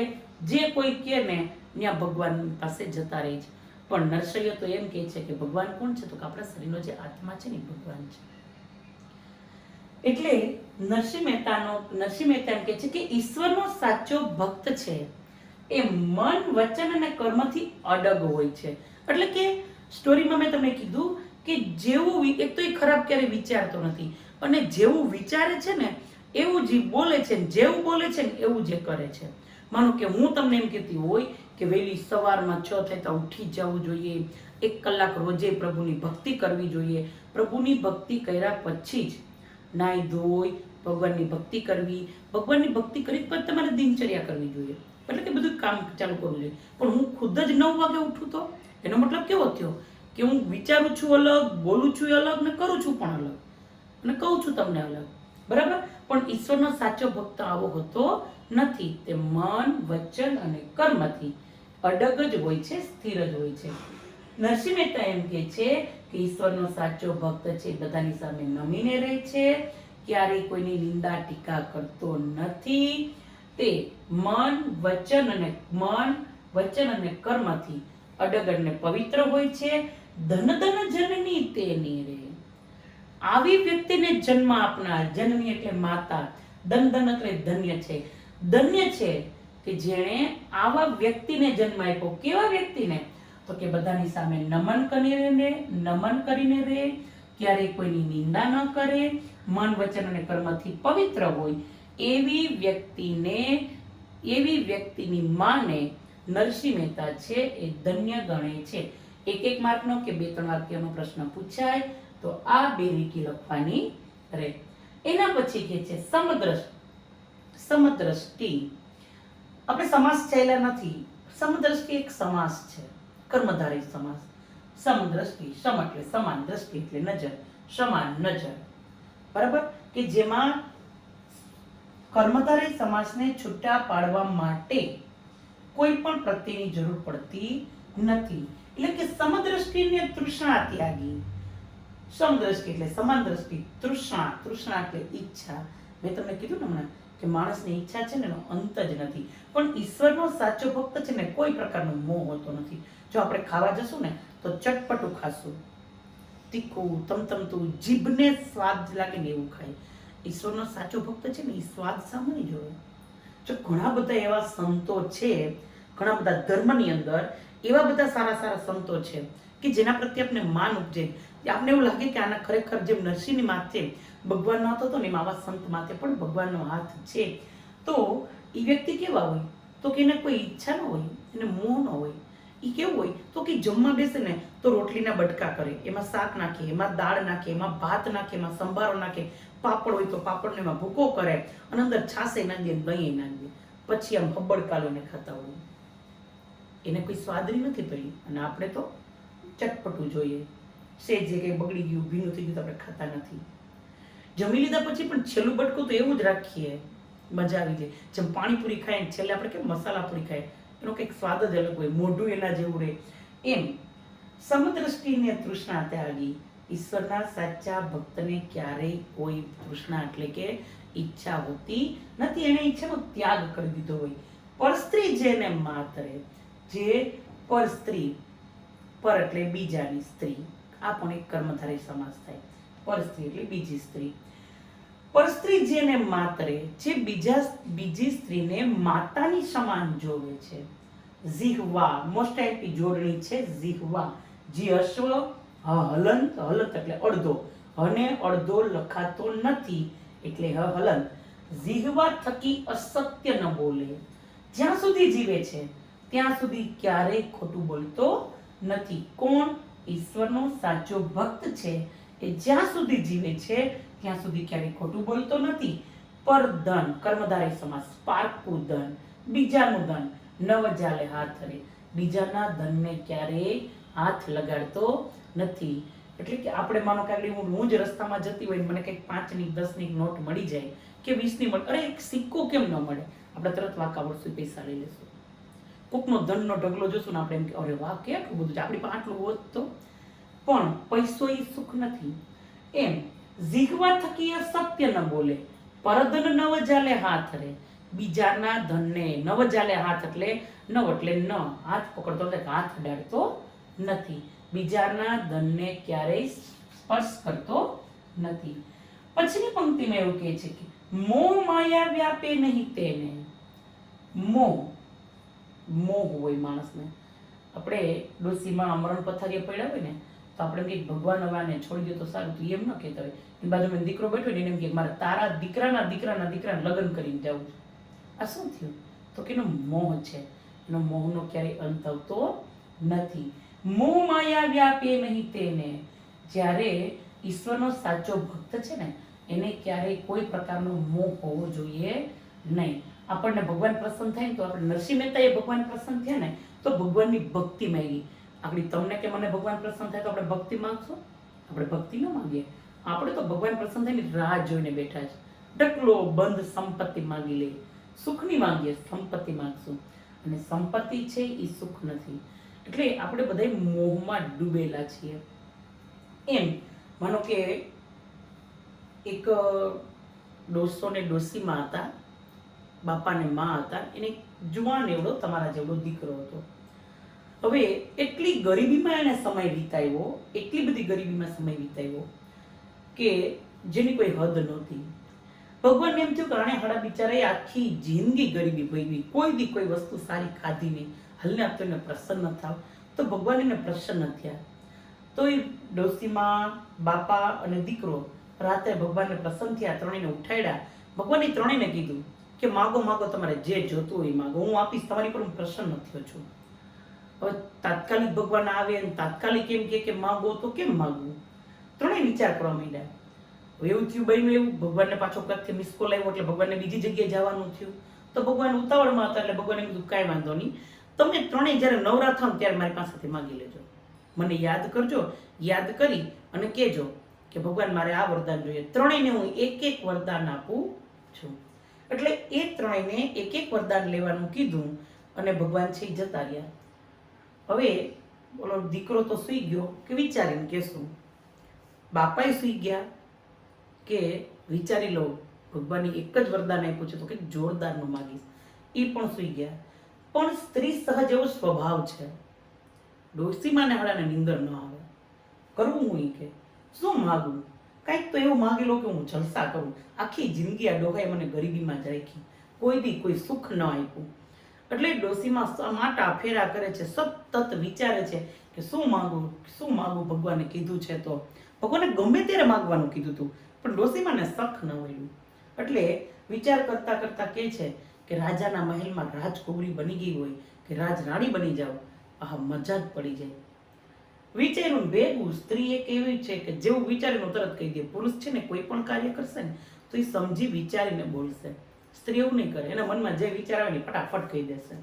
જે કોઈ કહે ને ત્યાં ભગવાન પાસે જતા રહી છે. પણ નરસૈયો તો એમ કહે છે કે ભગવાન કોણ છે? તો કે આપણા શરીરનો જે આત્મા છે ને ભગવાન છે. એટલે નરસિંહ મહેતા એમ કહે છે કે ઈશ્વરનો સાચો ભક્ત છે એ મન, વચન અને કર્મથી અડગ હોય છે. એટલે કે સ્ટોરીમાં મેં તમને કીધું કે જેવું એક તો એ ખરાબ ક્યારે વિચારતો નથી અને જેવું વિચારે છે ને એવું જ બોલે છે, જેવું બોલે છે ને એવું જે કરે છે. માનો કે હું તમને એમ કહેતી હોય કે વહેલી સવારમાં 6 થતા ઉઠી જવું જોઈએ, 1 કલાક રોજે પ્રભુની ભક્તિ કરવી જોઈએ. પ્રભુની ભક્તિ કર્યા પછી જ નાઈ ધોઈ ભગવાનની ભક્તિ કરવી, ભગવાનની ભક્તિ કરી પછી તમારે દિનચર્યા કરવી જોઈએ. એટલે કે બધું કામ ચાલુ કરવું જોઈએ. પણ હું ખુદ જ 9 વાગે ઉઠું તો એનો મતલબ કેવો થયો કે હું વિચારું છું અલગ, બોલું છું અલગ ને કરું છું પણ અલગ અને કહું છું તમને અલગ. બરાબર? પણ ઈશ્વરનો સાચો ભક્ત આવો હોતો નથી. તે મન, વચન અને કર્મથી અડગ જ હોય છે, સ્થિર જ હોય છે. નરસિંહ મહેતા એમ કહે છે કે ઈશ્વરનો સાચો ભક્ત છે બધાની સામે નમીને રહે છે, ક્યારેય કોઈની નિંદા ટીકા કરતો નથી. તે મન, વચન અને કર્મથી અડગ અને પવિત્ર હોય છે. ધન જનની તેની રે. આવી વ્યક્તિને જન્મ આપનાર, જનની એટલે માતા, ધન એટલે ધન્ય છે. ધન્ય છે કે જેણે આવા વ્યક્તિને જન્મ આપ્યો. કેવા વ્યક્તિને? તો કે બધાની સામે નમન કરીને રહે, ક્યારેય કોઈની નિંદા ન કરે, મન, વચન અને કર્મથી પવિત્ર હોય. એવી વ્યક્તિની માને નરસિંહ મહેતા છે એ ધન્ય ગણે છે. 1 માર્કનો કે 2-3 વાક્યનો પ્રશ્ન પૂછાય તો આ 2 લીટી લખવાની રહે. એના પછી કે છે સમદ્રષ્ટિ. આપણે સમાસ ચાલ્યા નથી. સમદ્રષ્ટિ એક સમાસ છે, કર્મધારય સમાસ. સમદ્રષ્ટિ, સમ એટલે સમાન, દ્રષ્ટિ એટલે નજર, સમાન નજર. બરાબર? કે જેમાં કર્મધારય સમાસને છૂટા પાડવા માટે કોઈ પણ પ્રત્યેની જરૂર પડતી નથી. એટલે કે સમદ્રષ્ટિને તૃષ્ણા ત્યાગી. સમદ્રષ્ટિ એટલે સમાન દ્રષ્ટિ, તૃષ્ણા એટલે ઈચ્છા. મેં તમને કીધું ને હમણાં કે માણસની ઈચ્છા છે ને એનો અંત જ નથી. પણ ઈશ્વરનો સાચો ભક્ત છે ને કોઈ પ્રકારનો મોહ હોતો નથી. જો આપણે ખાવા જશું ને તો ચટપટું ખાશું, તીખું, તમતમતું, જીભને સ્વાદ લાગે ને એવું ખાય. ઈશ્વરનો સાચો ભક્ત છે ને એ સ્વાદ સામે નહીં જોવે. જો ઘણા બધા એવા સંતો છે, ઘણા બધા ધર્મની અંદર એવા બધા સારા સંતો છે કે જેના પ્રત્યે આપણે માન ઉપજે. આપણે એવું લાગે કે આના ખરેખર જેમ નરસિંહની માથે ભગવાનનો હાથ હતો ને એમ આવા સંત માથે પણ ભગવાનનો હાથ છે. તો એ વ્યક્તિ કેવા હોય? તો કે એને કોઈ ઈચ્છા ન હોય, એને મોહ ન હોય. એ કેવું હોય? તો કે જમવા બેસે ને તો રોટલીના બટકા કરે, એમાં શાક નાખે, એમાં દાળ નાખે, એમાં ભાત નાખે, એમાં સંભારો નાખે, પાપડ હોય તો પાપડને એમાં ભૂકો કરે અને અંદર છાશે નાખી દે, દહીં નાખી દે. પછી આમ હબ્બડકાલોને ખાતા હોય. એને કોઈ સ્વાદરી નથી પડી. અને આપણે તો ચટપટું જોઈએ. સેજ જે કંઈ બગડી ગયું, ભીનું થઈ ગયું તો આપણે ખાતા નથી. જમી લીધા પછી પણ છેલ્લું બટકું તો એવું જ રાખીએ, મજા આવી જાય. જેમ પાણીપુરી ખાય ને છેલ્લે આપણે કેમ મસાલા પૂરી ખાય, એનો કંઈક સ્વાદ જ અલગ હોય, મોઢું એના જેવું રહે. એમ સમદ્રષ્ટિને તૃષ્ણા ત્યાગી. ઈશ્વરના સાચા ભક્તને ક્યારેય કોઈ તૃષ્ણા એટલે કે ઈચ્છા હોતી નથી. એને ઈચ્છાનો ત્યાગ કરી દીધો હોય. પરસ્ત્રી જેને માતરે, જે પરસ્ત્રી, પર એટલે બીજાની સ્ત્રી, આ પણ એક કર્મધારય સમાસ થાય. પરસ્ત્રી એટલે બીજી સ્ત્રી. પરસ્ત્રી જેને માતરે, જે બીજી સ્ત્રીને માતાની સમાન જોવે છે. જીહવા, મોસ્ટ આઈપી જોડણી છે જીહવા. જી અશ્વ, હલંત, હલંત એટલે અડધો, હને અડધો લખાતો નથી એટલે હલંત. જીહવા થકી અસત્ય ન બોલે. જ્યાં સુધી જીવે છે ત્યાં સુધી ક્યારેય ખોટું બોલતો નથી. કોણ? ઈશ્વરનો સાચો ભક્ત છે એ જ્યાં સુધી જીવે છે ત્યાં સુધી ક્યારેય ખોટું બોલતો નથી. પર ધન, કર્મધારય સમાસ, પારકું ધન, બીજાનું ધન નવ જાલે હાથ રે, બીજાના ધનને ક્યારેય હાથ લગાડતો નથી. એટલે કે આપણે માનો કે હું જ રસ્તામાં જતી હોય, મને કંઈક 5 ની 10 ની નોટ મળી જાય કે 20 ની મળે, અરે એક સિક્કો કેમ ન મળે, આપણે તરત વાંકા વળશું, પૈસા લઈ લેશું. કોકનો ધનનો ઢગલો જોશું ને આપણે એમ કે અરે વાહ કેટલું બધું છે, આપણી પાસે આટલું હોત તો. પણ પૈસો એ સુખ નથી. એમ જીગવા થકી એ સત્ય ન બોલે, પરધન નવ જાલે હાથ રે, બીજાના ધનને નવ જાલે હાથ એટલે નવ એટલે ન, હાથ પકડતો એટલે હાથ અડાડતો નથી, બીજાના ધનને ક્યારેય સ્પર્શ કરતો નથી. પછીની પંક્તિમાં એવું કહે છે કે મોહ માયા વ્યાપે નહીં તેને. મોહ હોય માણસને. આપણે ડોસીમાં મરણ પથારીએ પડ્યા હોય ને તો આપણે કંઈક ભગવાન હવાને છોડી દે તો સારું, તો એમ ન કહેતા હોય. એની બાજુમાં દીકરો બેઠો ને એને એમ કે મારે તારા દીકરાના લગ્ન કરીને જવું છે. આ શું થયું? તો કે એનો મોહ છે. એનો મોહનો ક્યારેય અંત આવતો નથી. મોહ માયા વ્યાપે નહીં તેને. જ્યારે ઈશ્વરનો સાચો ભક્ત છે ને એને ક્યારેય કોઈ પ્રકારનો મોહ હોવો જોઈએ નહીં. આપણને ભગવાન પ્રસન્ન થાય ને તો આપણે નરસિંહ મહેતાએ ભગવાન પ્રસન્ન થયા ને તો ભગવાનની ભક્તિ માંગી. આપણી તમને કે મને ભગવાન પ્રસન્ન થાય તો આપણે ભક્તિ માંગશું? આપણે ભક્તિ ન માંગીએ. આપણે તો ભગવાન પ્રસન્ન થઈને રાહ જોઈને બેઠા છે. ડકલો બંધ સંપત્તિ માંગી લે, સુખની માંગીએ, સંપત્તિ માંગશું. અને સંપત્તિ છે એ સુખ નથી. એટલે આપણે બધા મોહમાં ડૂબેલા છીએ. એમ માનો કે એક ડોસો ને ડોસીમાં હતા, બાપા ને માં હતા, એને જુવાન એવડો તમારા જેવડો દીકરો હતો. હવે એટલી ગરીબીમાં એને સમય વિતાવ્યો, એટલી બધી ગરીબીમાં સમય વિતાવ્યો કે જેની કોઈ હદ નહોતી. ભગવાન એમ થયું કે આણે હાડા બિચારાએ આખી જિંદગી ગરીબી ભોગવી, કોઈ દી કોઈ વસ્તુ સારી ખાધી નહીં, હાલને આપ તો એને પ્રસન્ન થાવ. તો ભગવાન એને પ્રસન્ન થયા. તો એ ડોસીમાં, બાપા અને દીકરો રાત્રે ભગવાનને પ્રસન્ન થયા, ત્રણેયને ઉઠાડ્યા. ભગવાને ત્રણેયને કીધું કે માગો માગો, તમારે જે જોતું હોય માગો, હું આપીશ, તમારી પર હું પ્રસન્ન થયો છું. હવે તાત્કાલિક ભગવાન આવે અને તાત્કાલિક એમ કે માગો તો કેમ માગવું? ત્રણેય વિચાર કરવા માંડ્યા. એવું થયું બન્યું એવું, ભગવાનને પાછો ક્યાંકથી મિસ કોલ આવ્યો એટલે ભગવાનને બીજી જગ્યાએ જવાનું થયું. તો ભગવાન ઉતાવળમાં હતા એટલે ભગવાને કીધું કાંઈ વાંધો નહીં, તમે ત્રણેય જ્યારે નવરા થાવ ત્યારે મારી પાસેથી માગી લેજો, મને યાદ કરજો, યાદ કરી અને કહેજો કે ભગવાન મારે આ વરદાન જોઈએ. ત્રણેયને હું એક એક વરદાન આપું છું. એટલે એ ત્રણેયને એક એક વરદાન લેવાનું કીધું અને ભગવાન છે એ જતા રહ્યા. હવે બોલો દીકરો તો સૂઈ ગયો કે વિચારીને કહેશું, બાપાએ સૂઈ ગયા કે વિચારી લો ભગવાનની એક જ વરદાન આપ્યું છે તો કંઈક જોરદારનું માગીશ, એ પણ સૂઈ ગયા. પણ સ્ત્રી સહજ એવો સ્વભાવ છે, ડોસીમાને હળાને નીંદર ન આવે. કરવું હું કે શું માગું? કંઈક તો એવું માગી લો કે હું જલસા કરું. આખી જિંદગી આ ડોહાએ મને ગરીબીમાં જ રાખી, કોઈ દી કોઈ સુખ ન આપ્યું. એટલે ડોસીમાં માટા ફેરા કરે છે, સતત વિચારે છે કે શું માગું ભગવાને કીધું છે તો. ભગવાને ગમે ત્યારે માગવાનું કીધું હતું પણ ડોસીમાને શખ ન મળ્યું. એટલે વિચાર કરતા કરતા કહે છે કે રાજાના મહેલમાં રાજકુંવરી બની ગઈ હોય કે રાજરાણી બની જાવ, આ મજા જ પડી જાય. વિચાર્યું ભેગું. સ્ત્રી એક એવી છે કે જેવું વિચારીને તરત કહી દે. પુરુષ છે ને કોઈ પણ કાર્ય કરશે ને તો એ સમજી વિચારીને બોલશે. સ્ત્રી એવું નહીં કરે, એના મનમાં જે વિચાર આવે ને ફટાફટ કહી દેશે.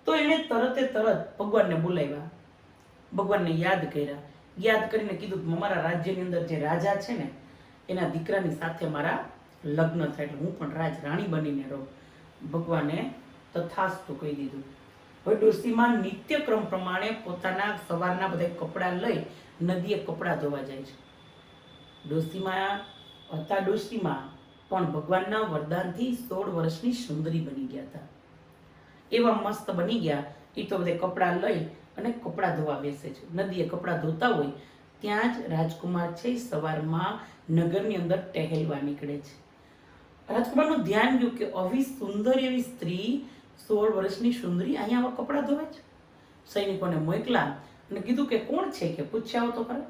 તો એને તરત ભગવાનને બોલાવ્યા, ભગવાનને યાદ કર્યા. યાદ કરીને કીધું કે મારા રાજ્યની અંદર જે રાજા છે ને એના દીકરાની સાથે મારા લગ્ન થાય એટલે હું પણ રાજરાણી બનીને રહું. ભગવાને તથાસ્તુ કહી દીધું. હવે ડોસીમાં નિત્યક્રમ પ્રમાણે પોતાના સવારના બધા કપડાં લઈ નદીએ કપડાં ધોવા જાય છે. ડોસીમાં પણ ભગવાનના વરદાનથી 16 વર્ષની સુંદરી બની ગયા હતા. એવા મસ્ત બની ગયા. એ તો બધે કપડાં લઈ અને કપડાં ધોવા બેસે છે. નદીએ કપડાં ધોતા હોય ત્યાં જ રાજકુમાર છે સવારમાં નગરની અંદર ટહેલવા નીકળે છે. રાજકુમારનું ધ્યાન ગયું કે આવી સુંદર એવી સ્ત્રી 16 વર્ષની સુંદરી અહીંયા આવા કપડાં ધોવે છે. સૈનિકોને મોકલા અને કીધું કે કોણ છે કે પૂછ્યા તો ખરા.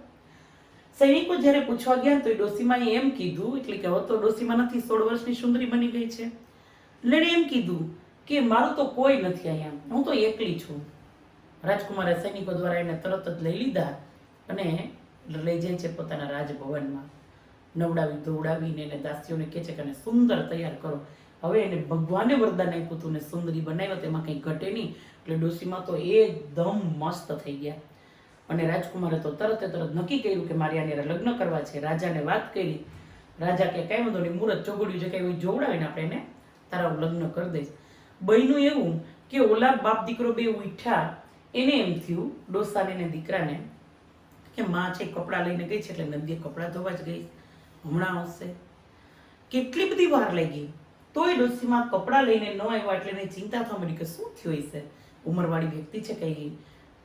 સૈનિકો જ્યારે પૂછવા ગયા તો એ ડોસીમાએ એમ કીધું, એટલે કે હવે તો ડોસીમાં નથી, 16 વર્ષની સુંદરી બની ગઈ છે. એટલે એમ કીધું કે મારું તો કોઈ નથી અહીંયા, હું તો એકલી છું. રાજકુમારે સૈનિકો દ્વારા એને તરત જ લઈ લીધા અને લઈ જાય છે પોતાના રાજભવનમાં. નવડાવી ધોવડાવીને એને દાસીઓને કહે છે કે એને સુંદર તૈયાર કરો. હવે એને ભગવાને વરદાન આપ્યું હતું ને સુંદરી બનાવ્યો, તેમાં કંઈ ઘટે નહીં. એટલે ડોશીમાં તો એકદમ મસ્ત થઈ ગયા. અને રાજકુમારે તો તરત નક્કી કર્યું કે મારે આને લગ્ન કરવા છે. રાજાને વાત કરી. રાજા કે કાંઈ વાંધો નહીં, મુહૂર્ત ચોગડ્યું છે, કાંઈ જોવડાવીને આપણે એને તારા લગ્ન કરી દઈશ. બન્યું એવું કે ઓલા બાપ દીકરો બે ઉઠ્યા. એને એમ થયું ડોસાને ને દીકરાને કે માં છે કપડાં લઈને ગઈ છે એટલે નદીએ કપડાં ધોવા જ ગઈ, હમણાં આવશે. કેટલી બધી વાર લાગી તોય ડોસીમાં કપડાં લઈને ન આવ્યા એટલે એને ચિંતા થવા માંડી કે શું થયું હશે. ઉંમરવાળી વ્યક્તિ છે, કઈ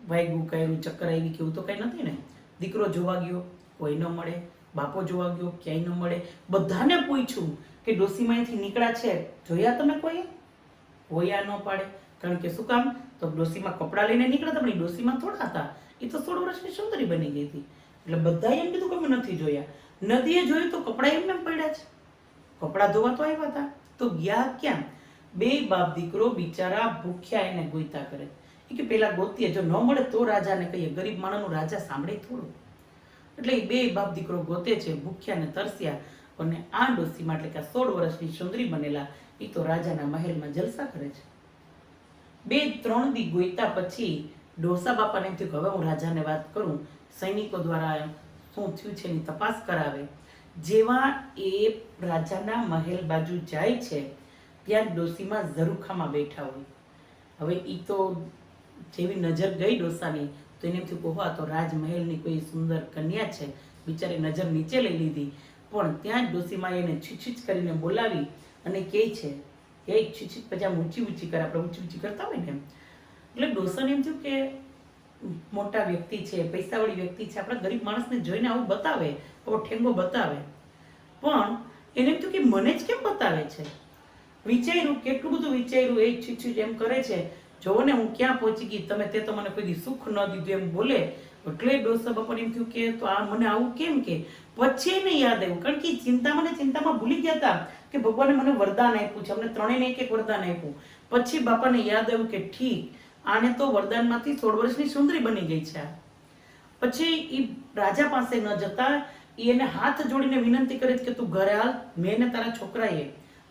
વાગ્યું કયું ચક્કર આવી કે એવું તો કઈ નથી ને. દીકરો જોવા ગયો, કોઈ ન મળે. બાપો જોવા ગયો, ક્યાંય ન મળે. બધાને પૂછ્યું કે ડોસીમાં અહીંથી નીકળ્યા છે, જોયા તમે કોઈ? હોયા ન પાડે. કારણ કે શું કામ? તો ડોસીમાં કપડાં લઈને નીકળ્યા હતા, પણ ડોસીમાં થોડા હતા, એ તો 16 વર્ષની સુંદરી બની ગઈ હતી. એટલે બધાએ એમ કીધું કે અમે નથી જોયા. નદીએ જોયું તો કપડાં એમને પડ્યા છે. કપડાં ધોવા તો આવ્યા હતા, તો ગયા ક્યાં? બે બાપ દીકરો બિચારા ભૂખ્યા એને ગોઈતા કરે. એ કે પેલા ગોતીએ, જો ન મળે તો રાજાને કહીએ. ગરીબ માણસનું રાજા સાંભળે થોડું. એટલે એ બે બાપ દીકરો ગોતે છે, ભૂખ્યા ને તરસ્યા. અને આ ડોસીમાં એટલે કે 16 વર્ષની સુંદરી બનેલા એ તો રાજાના મહેલમાં જલસા કરે છે. 2-3 દી ગોઈતા પછી ડોસા બાપાને એમ થયું કે હવે હું રાજાને વાત કરું, સૈનિકો દ્વારા શું થયું છે એની તપાસ કરાવે. જેવા એ રાજાના મહેલ બાજુ જાય છે ત્યાં ડોસીમાં ઝરૂખામાં બેઠા હોય. હવે એ તો જેવી નજર ગઈ ડોસાની તો એને એમ થયું કે આ તો રાજમહેલની કોઈ સુંદર કન્યા છે. બિચારી નજર નીચે લઈ લીધી, પણ ત્યાં જ ડોસીમાં એને છીછીચ કરીને બોલાવી અને કહે છે કે છીછીચ પછી આમ ઊંચી કરે, આપણે ઊંચી કરતા હોય ને એમ. એટલે ડોસાને એમ થયું કે મોટા વ્યક્તિ છે, પૈસાવાળી વ્યક્તિ છે, આપણા ગરીબ માણસને જોઈને આવું બતાવે, આવો ઠેંગો બતાવે. પણ એને એમ થયું કે મને જ કેમ બતાવે છે. વિચાર્યું, કેટલું બધું વિચાર્યું. એ છીછીચ એમ કરે છે, જોવો ને હું ક્યાં પહોંચી ગઈ, તમે તે તો મને કોઈ સુખ ન દીધું એમ બોલે. એટલે ડોસા બાપાને એમ થયું કે તો આ મને આવું કેમ કે. પછી એને યાદ આવ્યું, કારણ કે ચિંતામાં ભૂલી ગયા હતા કે ભગવાને મને વરદાન આપ્યું છે, અમને ત્રણેયને એક વરદાન આપ્યું. પછી બાપાને યાદ આવ્યું કે ઠીક, આને તો વરદાનમાંથી 16 વર્ષની સુંદરી બની ગઈ છે. પછી એ રાજા પાસે ન જતા એને હાથ જોડીને વિનંતી કરે કે તું ઘરે હાલ, મેં ને તારા છોકરાએ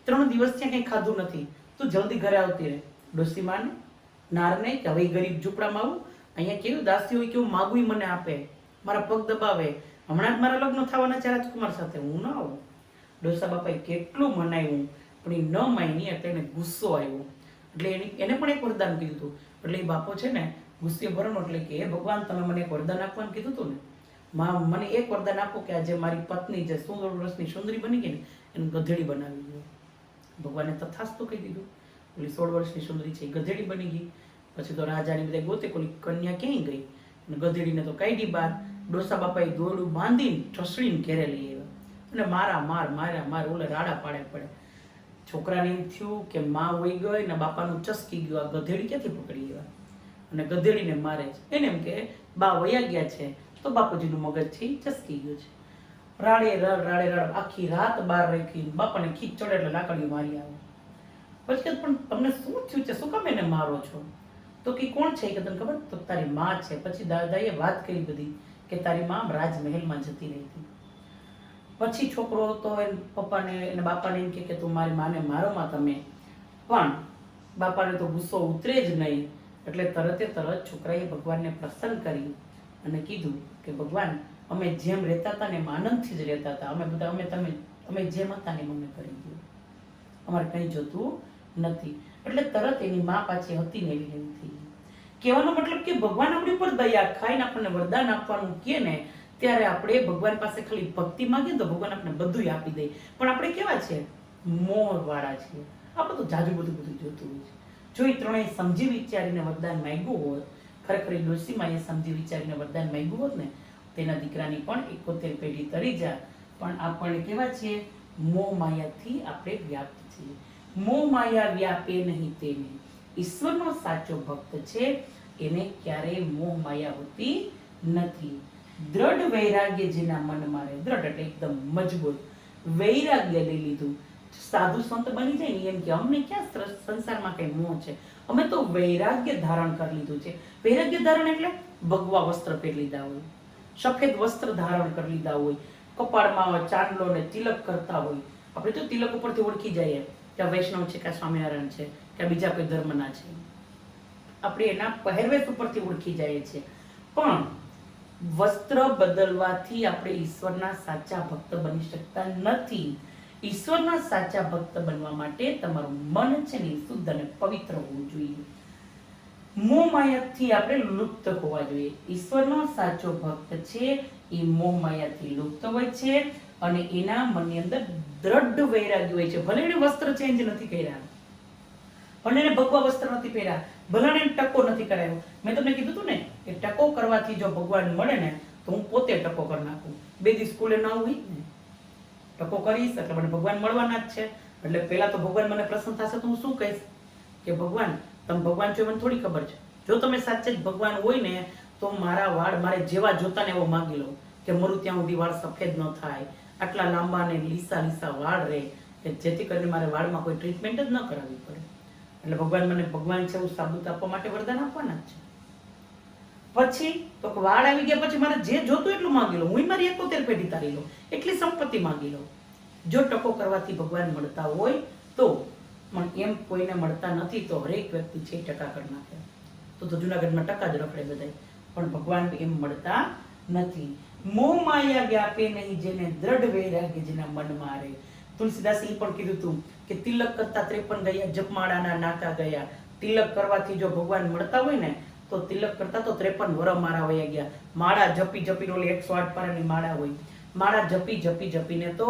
3 દિવસ ત્યાં કંઈ ખાધું નથી, તું જલ્દી ઘરે આવતી રહે. ડોસી માને નાર નહીં કે હવે ગરીબ ઝૂંપડામાં આવું, અહીંયા કેવું દાસી હોય કેવું માગું મને આપે, મારા પગ દબાવે, હમણાં જ મારા લગ્ન થવાના છે રાજકુમાર સાથે, હું ન આવું. ડોસા બાપાએ કેટલું મનાવ્યું પણ એ ન માની એટલે એને ગુસ્સો આવ્યો. એટલે એને પણ એક વરદાન કીધું હતું. એટલે એ બાપો છે ને ગુસ્સે ભરનો એટલે કે હે ભગવાન, તમે મને એક વરદાન આપવાનું કીધું હતું ને, મને એક વરદાન આપો કે આજે મારી પત્ની જે 16 વર્ષની સુંદરી બની ગઈ ને એને ગધેડી બનાવી દો. ભગવાને તથાસ્તુ કહી દીધું. ઓલી 16 વર્ષની સુંદરી છે એ ગધેડી બની ગઈ. પછી તો રાજાની બધા ગોતે કોલી કન્યા ક્યાંય ગઈ, અને ગધેડીને તો કાઢી બહાર. ડોસા બાપાએ દોરડું બાંધીને ઠસડીને ઘેરે લઈ આવ્યા અને મારા ઓલે રાડા પાડે પડે. છોકરાને એમ થયું કે માં વહી ગઈ ને બાપાનું ચસકી ગયું, આ ગધેડી ક્યાંથી પકડી ગયા, અને ગધેડીને મારે છે. એને એમ કે બા વયા ગયા છે તો બાપુજીનું મગજ છે ચસકી ગયું છે. રાડે આખી રાત બહાર રાખી, બાપાને ખીચ ચડે એટલે લાકડીઓ મારી આવે. પછી પણ તમને શું થયું છે, શું કામ એને મારો છો? તો કે કોણ છે કે તને ખબર? તો તારી માં છે. પછી દાદાએ વાત કરી બધી કે તારી માં રાજમહેલમાં જતી રહી હતી. પછી છોકરો તો પપ્પાને અને બાપાને એમ કે તું મારી માને મારો માં તમે. પણ બાપાને તો ગુસ્સો ઉતરે જ નહીં. એટલે તરત છોકરાએ ભગવાનને પ્રસન્ન કરી અને કીધું કે ભગવાન, અમે જેમ રહેતા હતા ને એમ આનંદથી જ રહેતા હતા, અમે જેમ હતા ને અમને કરી દો, અમારે કંઈ જોતું નથી. એટલે તરત એની મા પાછી હતી ને એવી થઈ. કહેવાનો મતલબ કે ભગવાન આપણી ઉપર દયા ખાઈને આપણને વરદાન આપવાનું કહે ને ત્યારે આપણે ભગવાન પાસે ખાલી ભક્તિ માંગીએ તો ભગવાન આપણે બધું આપી દે. પણ આપણે કેવા છે? મોહ વાળા છીએ. આપણે તો જાજુ બધું જોતું હોય છે. જો એ ત્રણેય સમજી વિચારીને વરદાન માંગ્યું હોત, ખરેખર એ ડોશીમાં એ સમજી વિચારીને વરદાન માંગ્યું હોત ને, તેના દીકરાની પણ 71 પેઢી તરી જાય. પણ આપણે કેવા છીએ? મોહ માયાથી આપણે વ્યાપ્ત છીએ. મોહ માયા વ્યાપે નહીં તેને. ઈશ્વરનો સાચો ભક્ત છે એને ક્યારેય મોહ માયા હોતી નથી. દ્રઢ વૈરાગ્ય જેના મનમાં રહે, દ્રઢ એટલે એકદમ મજબૂત વૈરાગ્ય લઈ લીધું સાધુ સંત બની જાય ને એમ કે અમને ક્યાં સંસારમાં કઈ મોહ છે, અમે તો વૈરાગ્ય ધારણ કરી લીધું છે. વૈરાગ્ય ધારણ એટલે ભગવા વસ્ત્ર પહેરી લીધા હોય, સફેદ વસ્ત્ર ધારણ કરી લીધા હોય, કપાળમાં ચાંદલો ને તિલક કરતા હોય. આપણે તો તિલક ઉપરથી ઓળખી જઈએ કે આ વૈષ્ણવ છે કે સ્વામિનારાયણ છે કે બીજા કોઈ ધર્મના છે. આપણે એના પહેરવેશ ઉપરથી ઓળખી જઈએ છીએ. પણ વસ્ત્ર બદલવાથી આપણે ઈશ્વરના સાચા ભક્ત બની શકતા નથી. ઈશ્વરના સાચા ભક્ત બનવા માટે તમારું મન છે ને શુદ્ધ અને પવિત્ર હોવું જોઈએ. મોહ માયાથી આપણે લુપ્ત હોવા જોઈએ. ઈશ્વરનો સાચો ભક્ત છે એ મોહ માયાથી લુપ્ત હોય છે અને એના મનની અંદર દ્રઢ વૈરાગ્ય હોય છે. ભલે એને વસ્ત્ર ચેન્જ નથી કર્યા, ભલે એને ભગવા વસ્ત્ર નથી પહેર્યા, ભલે એને ટકો નથી કરાયો. મેં તમને કીધું હતું ને કે ટકો કરવાથી જો ભગવાન મળે ને તો હું પોતે ટકો કરી નાખું. 2 દિવસ સ્કૂલે ન હોય ને ટકો કરીશ એટલે મને ભગવાન મળવાના જ છે. એટલે પહેલા તો ભગવાન મને પ્રસન્ન થશે તો હું શું કહીશ કે ભગવાન તમે ભગવાન છો મને થોડી ખબર છે. જો તમે સાચે જ ભગવાન હોય ને તો મારા વાળ મારે જેવા જોતા ને એવો માંગી લો કે મરું ત્યાં સુધી વાળ સફેદ ન થાય, આટલા લાંબા ને લીસા લીસા વાળ રહે કે જેથી કરીને મારે વાળમાં કોઈ ટ્રીટમેન્ટ જ ન કરાવવી પડે. એટલે ભગવાન મને ભગવાન છે એવું સાબુત આપવા માટે વરદાન આપવાના જ છે. પછી તો વાળ આવી ગયા પછી મારે જે જોતું એટલું માંગી લો, હું મારી 71 પેઢી તારી લો, એટલી સંપત્તિ માંગી લો. જો ટકો કરવાથી ભગવાન મળતા હોય તો, પણ એમ કોઈને મળતા નથી તો હરેક વ્યક્તિ છે ટકા કરી નાખે. તો જુનાગઢમાં ટકા જ રખડે બધાય, પણ ભગવાન એમ મળતા નથી. મોહ માયા વ્યાપે નહીં જેને દ્રઢ વૈરાગ્ય જેના મનમાં રહે. તુલસીદાસે એ પણ કીધું હતું કે તિલક કરતા 53 ગયા, જપમાળાના નાકા ગયા. તિલક કરવાથી જો ભગવાન મળતા હોય ને તો તિલક કરતા તો 53 વર મારા વયા ગયા. માળા જપી જપી ઓલી 108 પારાની માળા હોય, માળા જપી જપી જપીને તો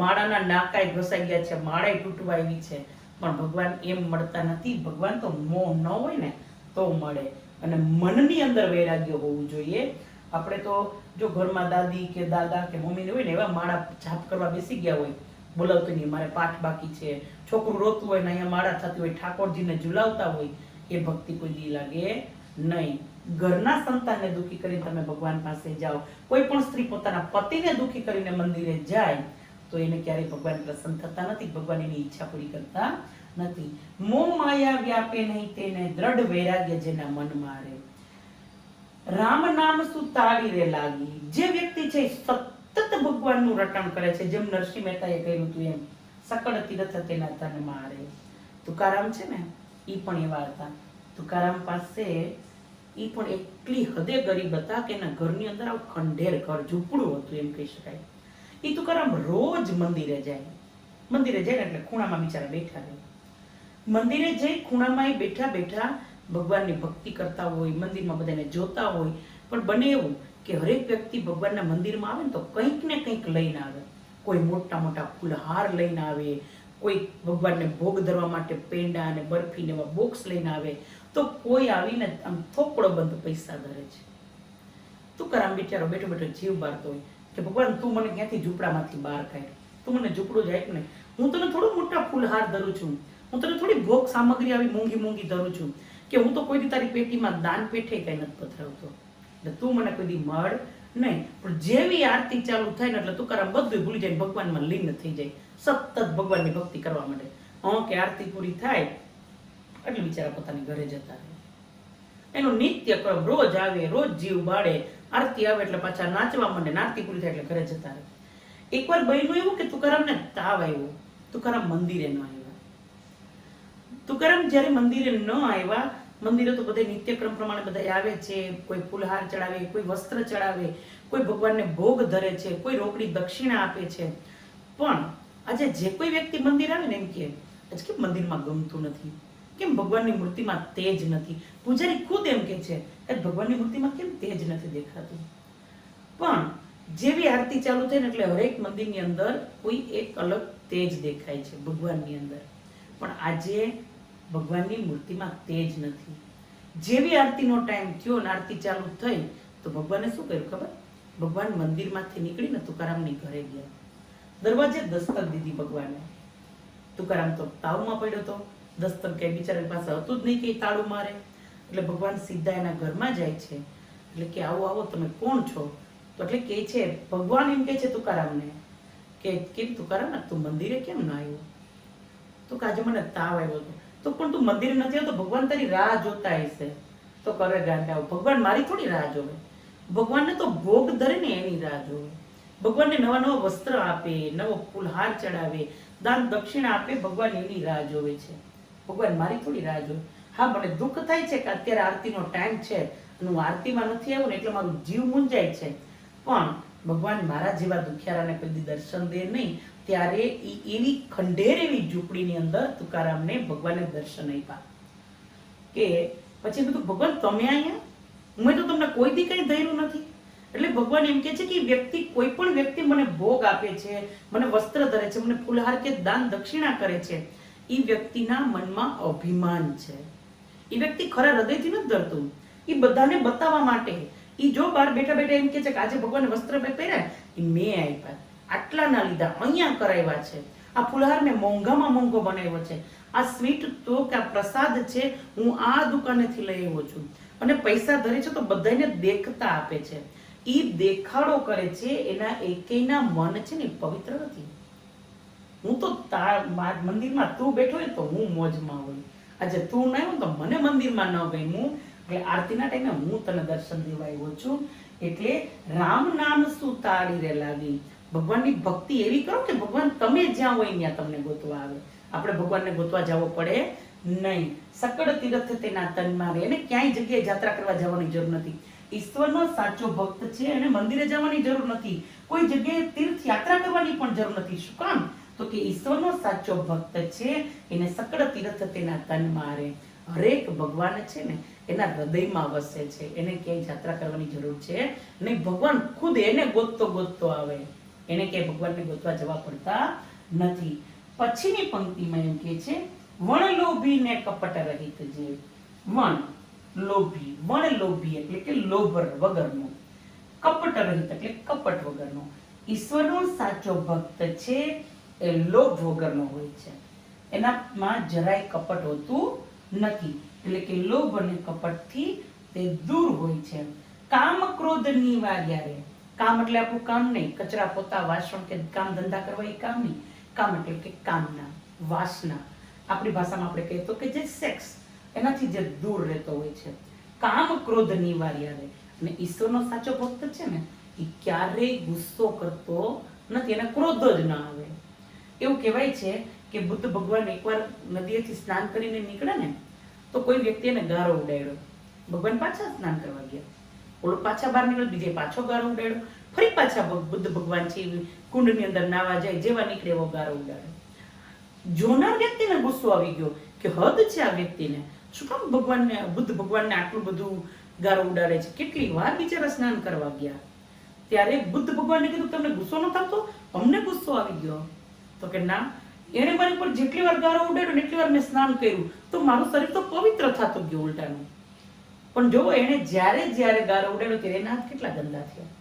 માળાના નાકાય ઘસાઈ ગયા છે, માળાય તૂટવા આવી છે. પણ ભગવાન એમ મળતા નથી. ભગવાન તો મોહ ન હોય ને તો મળે. અને મનની અંદર વૈરાગ્ય હોવું જોઈએ. આપણે તો જો ઘરમાં દાદી કે દાદા કે મમ્મી હોય ને એવા માળા જાપ કરવા બેસી ગયા હોય, બોલાવતું નહીં મારે પાઠ બાકી છે, છોકરું રોતું હોય ને અહીંયા માળા થતી હોય, ઠાકોરજીને ઝુલાવતા હોય, એ ભક્તિ કોઈ દી લાગે નહીં. ઘરના સંતાનને દુઃખી કરીને તમે ભગવાન પાસે જાઓ, કોઈ પણ સ્ત્રી પોતાના પતિને દુઃખી કરીને મંદિરે જાય તો એને ક્યારેય ભગવાન પ્રસન્ન થતા નથી, ભગવાન એની ઈચ્છા પૂરી કરતા નથી. મોહ માયા વ્યાપે નહીં તેને દ્રઢ વૈરાગ્ય જેના મનમાં રહે. રામ નામ શું તાળી રે લાગી. જે વ્યક્તિ છે સતત ભગવાનનું રટણ કરે છે, જેમ નરસિંહ મહેતાએ કહ્યું હતું એમ, સકળ તીર્થ તેના તનમાં રહે. તુકારામ છે ને ઈ પણ એવા હતા. તુકારામ પાસે ઈ પણ એટલી હદે ગરીબ હતા કે એના ઘરની અંદર આવું ખંડેર ઘર, ઝૂંપડું હતું એમ કહી શકાય. ઈ તુકારામ રોજ મંદિરે જાય. મંદિરે જાય ને એટલે ખૂણામાં બિચારા બેઠા રહે. મંદિરે જઈ ખૂણામાં એ બેઠા બેઠા ભગવાનની ભક્તિ કરતા હોય, મંદિરમાં બધાને જોતા હોય. પણ બને એવું કે હરેક વ્યક્તિ ભગવાનના મંદિરમાં આવે ને તો કંઈક ને કંઈક લઈને આવે. કોઈ મોટા મોટા ફૂલહાર લઈને આવે, કોઈ ભગવાનને ભોગ ધરવા માટે પેંડા અને બરફી ને એવા બોક્સ લઈને આવે, તો કોઈ આવીને આમ થોકડો બંધ પૈસા ધરે છે. તુકારામ બિચારો બેઠો બેઠો જીવ બારતો હોય કે ભગવાન તું મને ક્યાંથી ઝૂંપડામાંથી બહાર કાઢ, તું મને ઝૂંપડું જ આપ ને. હું તને થોડું મોટા ફૂલહાર ધરું છું, હું તને થોડી ભોગ સામગ્રી આવી મોંઘી મોંઘી ધરું છું, કે હું તો કોઈ દી તારી પેટીમાં દાન પેઠે કઈ નથી પધરાવતો, એટલે તું મને કોઈ દી મળ નહીં. પણ જેવી આરતી ચાલુ થાય ને એટલે તુકારામ બધું ભૂલી જાય, ભગવાનમાં લીન થઈ જાય, સતત ભગવાનની ભક્તિ કરવા માંડે. કે આરતી પૂરી થાય એટલે બિચારા પોતાની ઘરે જતા રહે. એનું નિત્યક્રમ રોજ આવે, રોજ જીવ બાળે, આરતી આવે એટલે પાછા નાચવા માંડે, આરતી પૂરી થાય એટલે ઘરે જતા રહે. એકવાર બન્યું એવું કે તુકારામને તાવ આવ્યો, તુકારામ મંદિરે ન આવ્યા. તુકારામ જ્યારે મંદિરે ન આવ્યા, મંદિરે તો બધા નિત્યક્રમ પ્રમાણે બધા આવે છે, કોઈ ફૂલહાર ચડાવે, કોઈ વસ્ત્ર ચડાવે, કોઈ ભગવાનને ભોગ ધરે છે, કોઈ રોકડી દક્ષિણા આપે છે. પણ આજે જે કોઈ વ્યક્તિ મંદિર આવે ને એમ કે આજ કેમ મંદિરમાં ગમતું નથી, કેમ ભગવાનની મૂર્તિમાં તેજ નથી. પૂજારી ખુદ એમ કે છે કે ભગવાનની મૂર્તિમાં કેમ તેજ નથી દેખાતું. પણ જેવી આરતી ચાલુ થાય ને એટલે હરેક મંદિરની અંદર કોઈ એક અલગ તેજ દેખાય છે ભગવાનની અંદર. પણ આજે ભગવાનની મૂર્તિમાં તેજ નથી. જેવી આરતીનો ટાઈમ થયો ને આરતી ચાલુ થઈ તો ભગવાને શું કર્યું ખબર? ભગવાન મંદિરમાંથી નીકળીને તુકારામની ઘરે ગયા, દરવાજે દસ્તક દીધી ભગવાને. તુકારામ તો તાવમાં પડ્યો હતો, દસ્તક કઈ બિચારા પાસે હતું જ નહીં કે તાળું મારે. એટલે ભગવાન સીધા એના ઘરમાં જાય છે. એટલે કે આવો આવો, તમે કોણ છો? તો એટલે કે છે ભગવાન એમ કે છે તુકારામને કે કેમ તુકારામ તું મંદિરે કેમ ન આવ્યો? તો કે આજે મને તાવ આવ્યો હતો. તો પણ તું મંદિરે નથી આવતો, ભગવાન તારી રાહ જોતા હશે. તો કરે ગાંડા, ભગવાન મારી થોડી રાહ જોવે. ભગવાનને તો ભોગ ધરે ને એની રાહ જોવે. ભગવાનને નવા નવા વસ્ત્ર આપે, નવો ફૂલહાર ચડાવે, દાન દક્ષિણા આપે, ભગવાન એની રાહ જોવે છે. ભગવાન મારી થોડી રાહ જોવે. હા, મને દુઃખ થાય છે કે અત્યારે આરતીનો ટાઈમ છે અને હું આરતીમાં નથી આવ્યો ને એટલે મારું જીવ મૂંઝાય છે, પણ ભગવાન મારા જેવા દુખિયારાને કોઈ દી દર્શન દે નહીં. ત્યારે એવી ખંડેર એવી ઝૂંપડીની અંદર તુકારામને ભગવાને દર્શન આપ્યા કે પછી બધું ભગવાન તમે અહીંયા, મેં તો તમને કોઈ દી કઈ ધર્યું નથી. એટલે ભગવાન એમ કે છે કે વ્યક્તિ, કોઈ પણ વ્યક્તિ મને ભોગ આપે છે, મને વસ્ત્ર ધરે છે, મને ફૂલહાર કે દાન દક્ષિણા કરે છે, એ વ્યક્તિના મનમાં અભિમાન છે. એ વ્યક્તિ ખરા હૃદયથી નથી ધરતું, એ બધાને બતાવવા માટે. એ જો બહાર બેઠા બેઠા એમ કે છે કે આજે ભગવાન વસ્ત્ર પહેર્યા, એ મેં આપ્યા, આટલા ના લીધા, અહીંયા કરાવ્યા છે, આ ફૂલહાર મેં મોંઘામાં મોંઘો બનાવ્યો છે, આ સ્વીટ તો કે આ પ્રસાદ છે હું આ દુકાનેથી લઈ આવ્યો છું, અને પૈસા ધરે છે તો બધાને દેખતા આપે છે. એ દેખાડો કરે છે, એના એકેયના મન છે ને પવિત્ર નથી. હું તો મંદિરમાં તું બેઠો હોય તો હું મોજમાં હોય, આજે તું ન આવ્યો તો મને મંદિરમાં ન ગમ્યું, એટલે આરતીના ટાઈમે હું તને દર્શન દેવા આવ્યો છું. એટલે રામ નામ શું તાળી રે લાગી. ભગવાનની ભક્તિ એવી કરો કે ભગવાન તમે જ્યાં હોય ત્યાં તમને ગોતવા આવે. આપણે ભગવાનને ગોતવા જવો પડે નહીં. સકળ તીર્થ તેના તનમાં રહે, એને ક્યાંય જગ્યાએ યાત્રા કરવા જવાની જરૂર નથી. ઈશ્વરનો સાચો ભક્ત છે અને મંદિરે જવાની જરૂર નથી, કોઈ જગ્યાએ તીર્થ યાત્રા કરવાની પણ જરૂર નથી. શું કામ? તો કે ઈશ્વરનો સાચો ભક્ત છે, એને સકળ તીર્થ તેના તનમાં રહે. હરેક ભગવાન છે ને એના હૃદયમાં વસે છે, એને ક્યાંય યાત્રા કરવાની જરૂર છે નહીં. ભગવાન ખુદ એને ગોતતો ગોતતો આવે, એને ક્યાંય ભગવાનને ગોતવા જવા પડતા નથી. પછીની પંક્તિમાં એમ કે છે, વણ લોભી ને કપટ રહિત જે. વણ લોભી, વણ લોભી એટલે કે લોભ વગરનો, કપટ રહિત એટલે કપટ વગરનો. ઈશ્વરનો સાચો ભક્ત છે એ લોભ વગરનો હોય છે, એનામાં જરાય કપટ હોતું નથી. એટલે કે લોભ અને કપટથી તે દૂર હોય છે. કામ ક્રોધ નિવાર્યા રે. કામ એટલે આપણું કામ નહીં, કચરા પોતા વાસણ કે કામ ધંધા કરવા એ કામ નહીં. કામ એટલે કે કામના, વાસના, આપણી ભાષામાં આપણે કહીએ તો કે જે સેક્સ, એનાથી જે દૂર રહેતો હોય છે. કામ ક્રોધ નિવાર્યા રે. અને ઈશ્વરનો સાચો ભક્ત છે ને એ ક્યારેય ગુસ્સો કરતો નથી, એને ક્રોધ જ ના આવે. એવું કહેવાય છે કે બુદ્ધ ભગવાન એકવાર નદીએથી સ્નાન કરીને નીકળ્યા ને તો કોઈ વ્યક્તિ એને ગારો ઉડાડ્યો. ભગવાન પાછા સ્નાન કરવા ગયા, ઓલો પાછા બહાર નીકળ્યો, બીજે પાછો ગારો ઉડાડ્યો, ફરી પાછા બુદ્ધ ભગવાન છે કુંડની અંદર નાવા જાય, જેવા નીકળે એવો ગારો ઉડાડ્યો. જોનાર વ્યક્તિને ગુસ્સો આવી ગયો કે હદ છે આ વ્યક્તિને, શું કામ ભગવાનને, બુદ્ધ ભગવાનને આટલું બધું ગારો ઉડાડે છે. કેટલી વાર બિચારા સ્નાન કરવા ગયા. ત્યારે બુદ્ધ ભગવાનને કીધું તમને ગુસ્સો ન થતો? અમને ગુસ્સો આવી ગયો. તો કે ના, એણે મારી પર જેટલી વાર ગારો ઉડાડ્યો એટલી વાર મેં સ્નાન કર્યું તો મારું શરીર તો પવિત્ર થતું ગયું ઉલટાનું. પણ જો એણે જ્યારે ગારો ઉડાડ્યો ત્યારે એના હાથ કેટલા ગંદા થયા.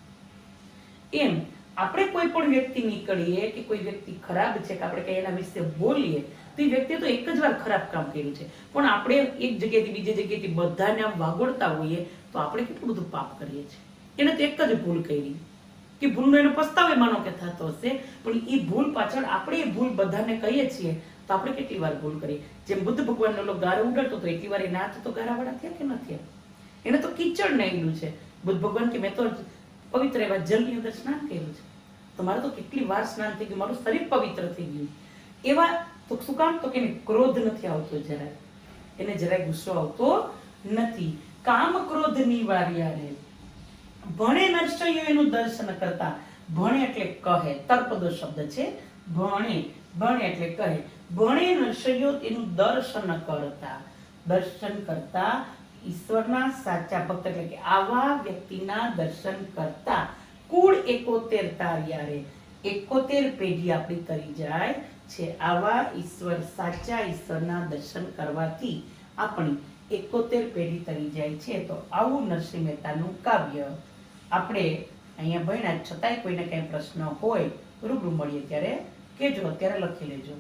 એમ આપણે કોઈ પણ વ્યક્તિ નીકળીએ કે કોઈ વ્યક્તિ ખરાબ છે કે આપણે કઈ એના વિશે બોલીએ તો એ વ્યક્તિએ તો એક જ વાર ખરાબ કામ કર્યું છે, પણ આપણે એક જગ્યાએથી બીજી જગ્યાએથી બધાને આમ વાગોળતા હોઈએ તો આપણે કેટલું બધું પાપ કરીએ છીએ. એને તો એક જ ભૂલ કરી કે ભૂલનો એનો પસ્તાવો માનો કે થતો હશે, પણ એ ભૂલ પાછળ આપણે એ ભૂલ બધાને કહીએ છીએ તો આપણે કેટલી વાર ભૂલ કરીએ. જેમ બુદ્ધ ભગવાનનો લોકો ગારો ઉડાડતો તો એટલી વાર એના હાથ તો ગારાવાળા થયા કે ન થયા? એને તો કીચડ નાખ્યું છે. બુદ્ધ ભગવાન કે મેં તો પવિત્ર એવા જલની અંદર સ્નાન કર્યું છે, તો મારે તો કેટલી વાર સ્નાન થઈ ગયું, મારું શરીર પવિત્ર થઈ ગયું. એવા તો શું કામ? તો કે એને ક્રોધ નથી આવતો જરાય, એને જરાય ગુસ્સો આવતો નથી. કામ ક્રોધ નિવાર્યા રે. ભણે નરસૈયો એનું દર્શન કરતા. ભણે એટલે કહે, તર્પદો શબ્દ છે. ભણે, ભણે એટલે કહે. ભણે નરસૈયો એનું દર્શન કરતા. દર્શન કરતા ઈશ્વરના સાચા ભક્ત એટલે કે આવા વ્યક્તિના દર્શન કરતા કુળ 71 તાર્યા રે. 71 પેઢી આપણી તરી જાય છે. આવા ઈશ્વર, સાચા ઈશ્વરના દર્શન કરવાથી આપણી 71 પેઢી તરી જાય છે. તો આવું નરસિંહ મહેતાનું કાવ્ય આપણે અહીંયા ભણ્યા. છતાંય કોઈને કઈ પ્રશ્ન હોય રૂબરૂ મળીએ ત્યારે કહેજો, અત્યારે લખી લેજો.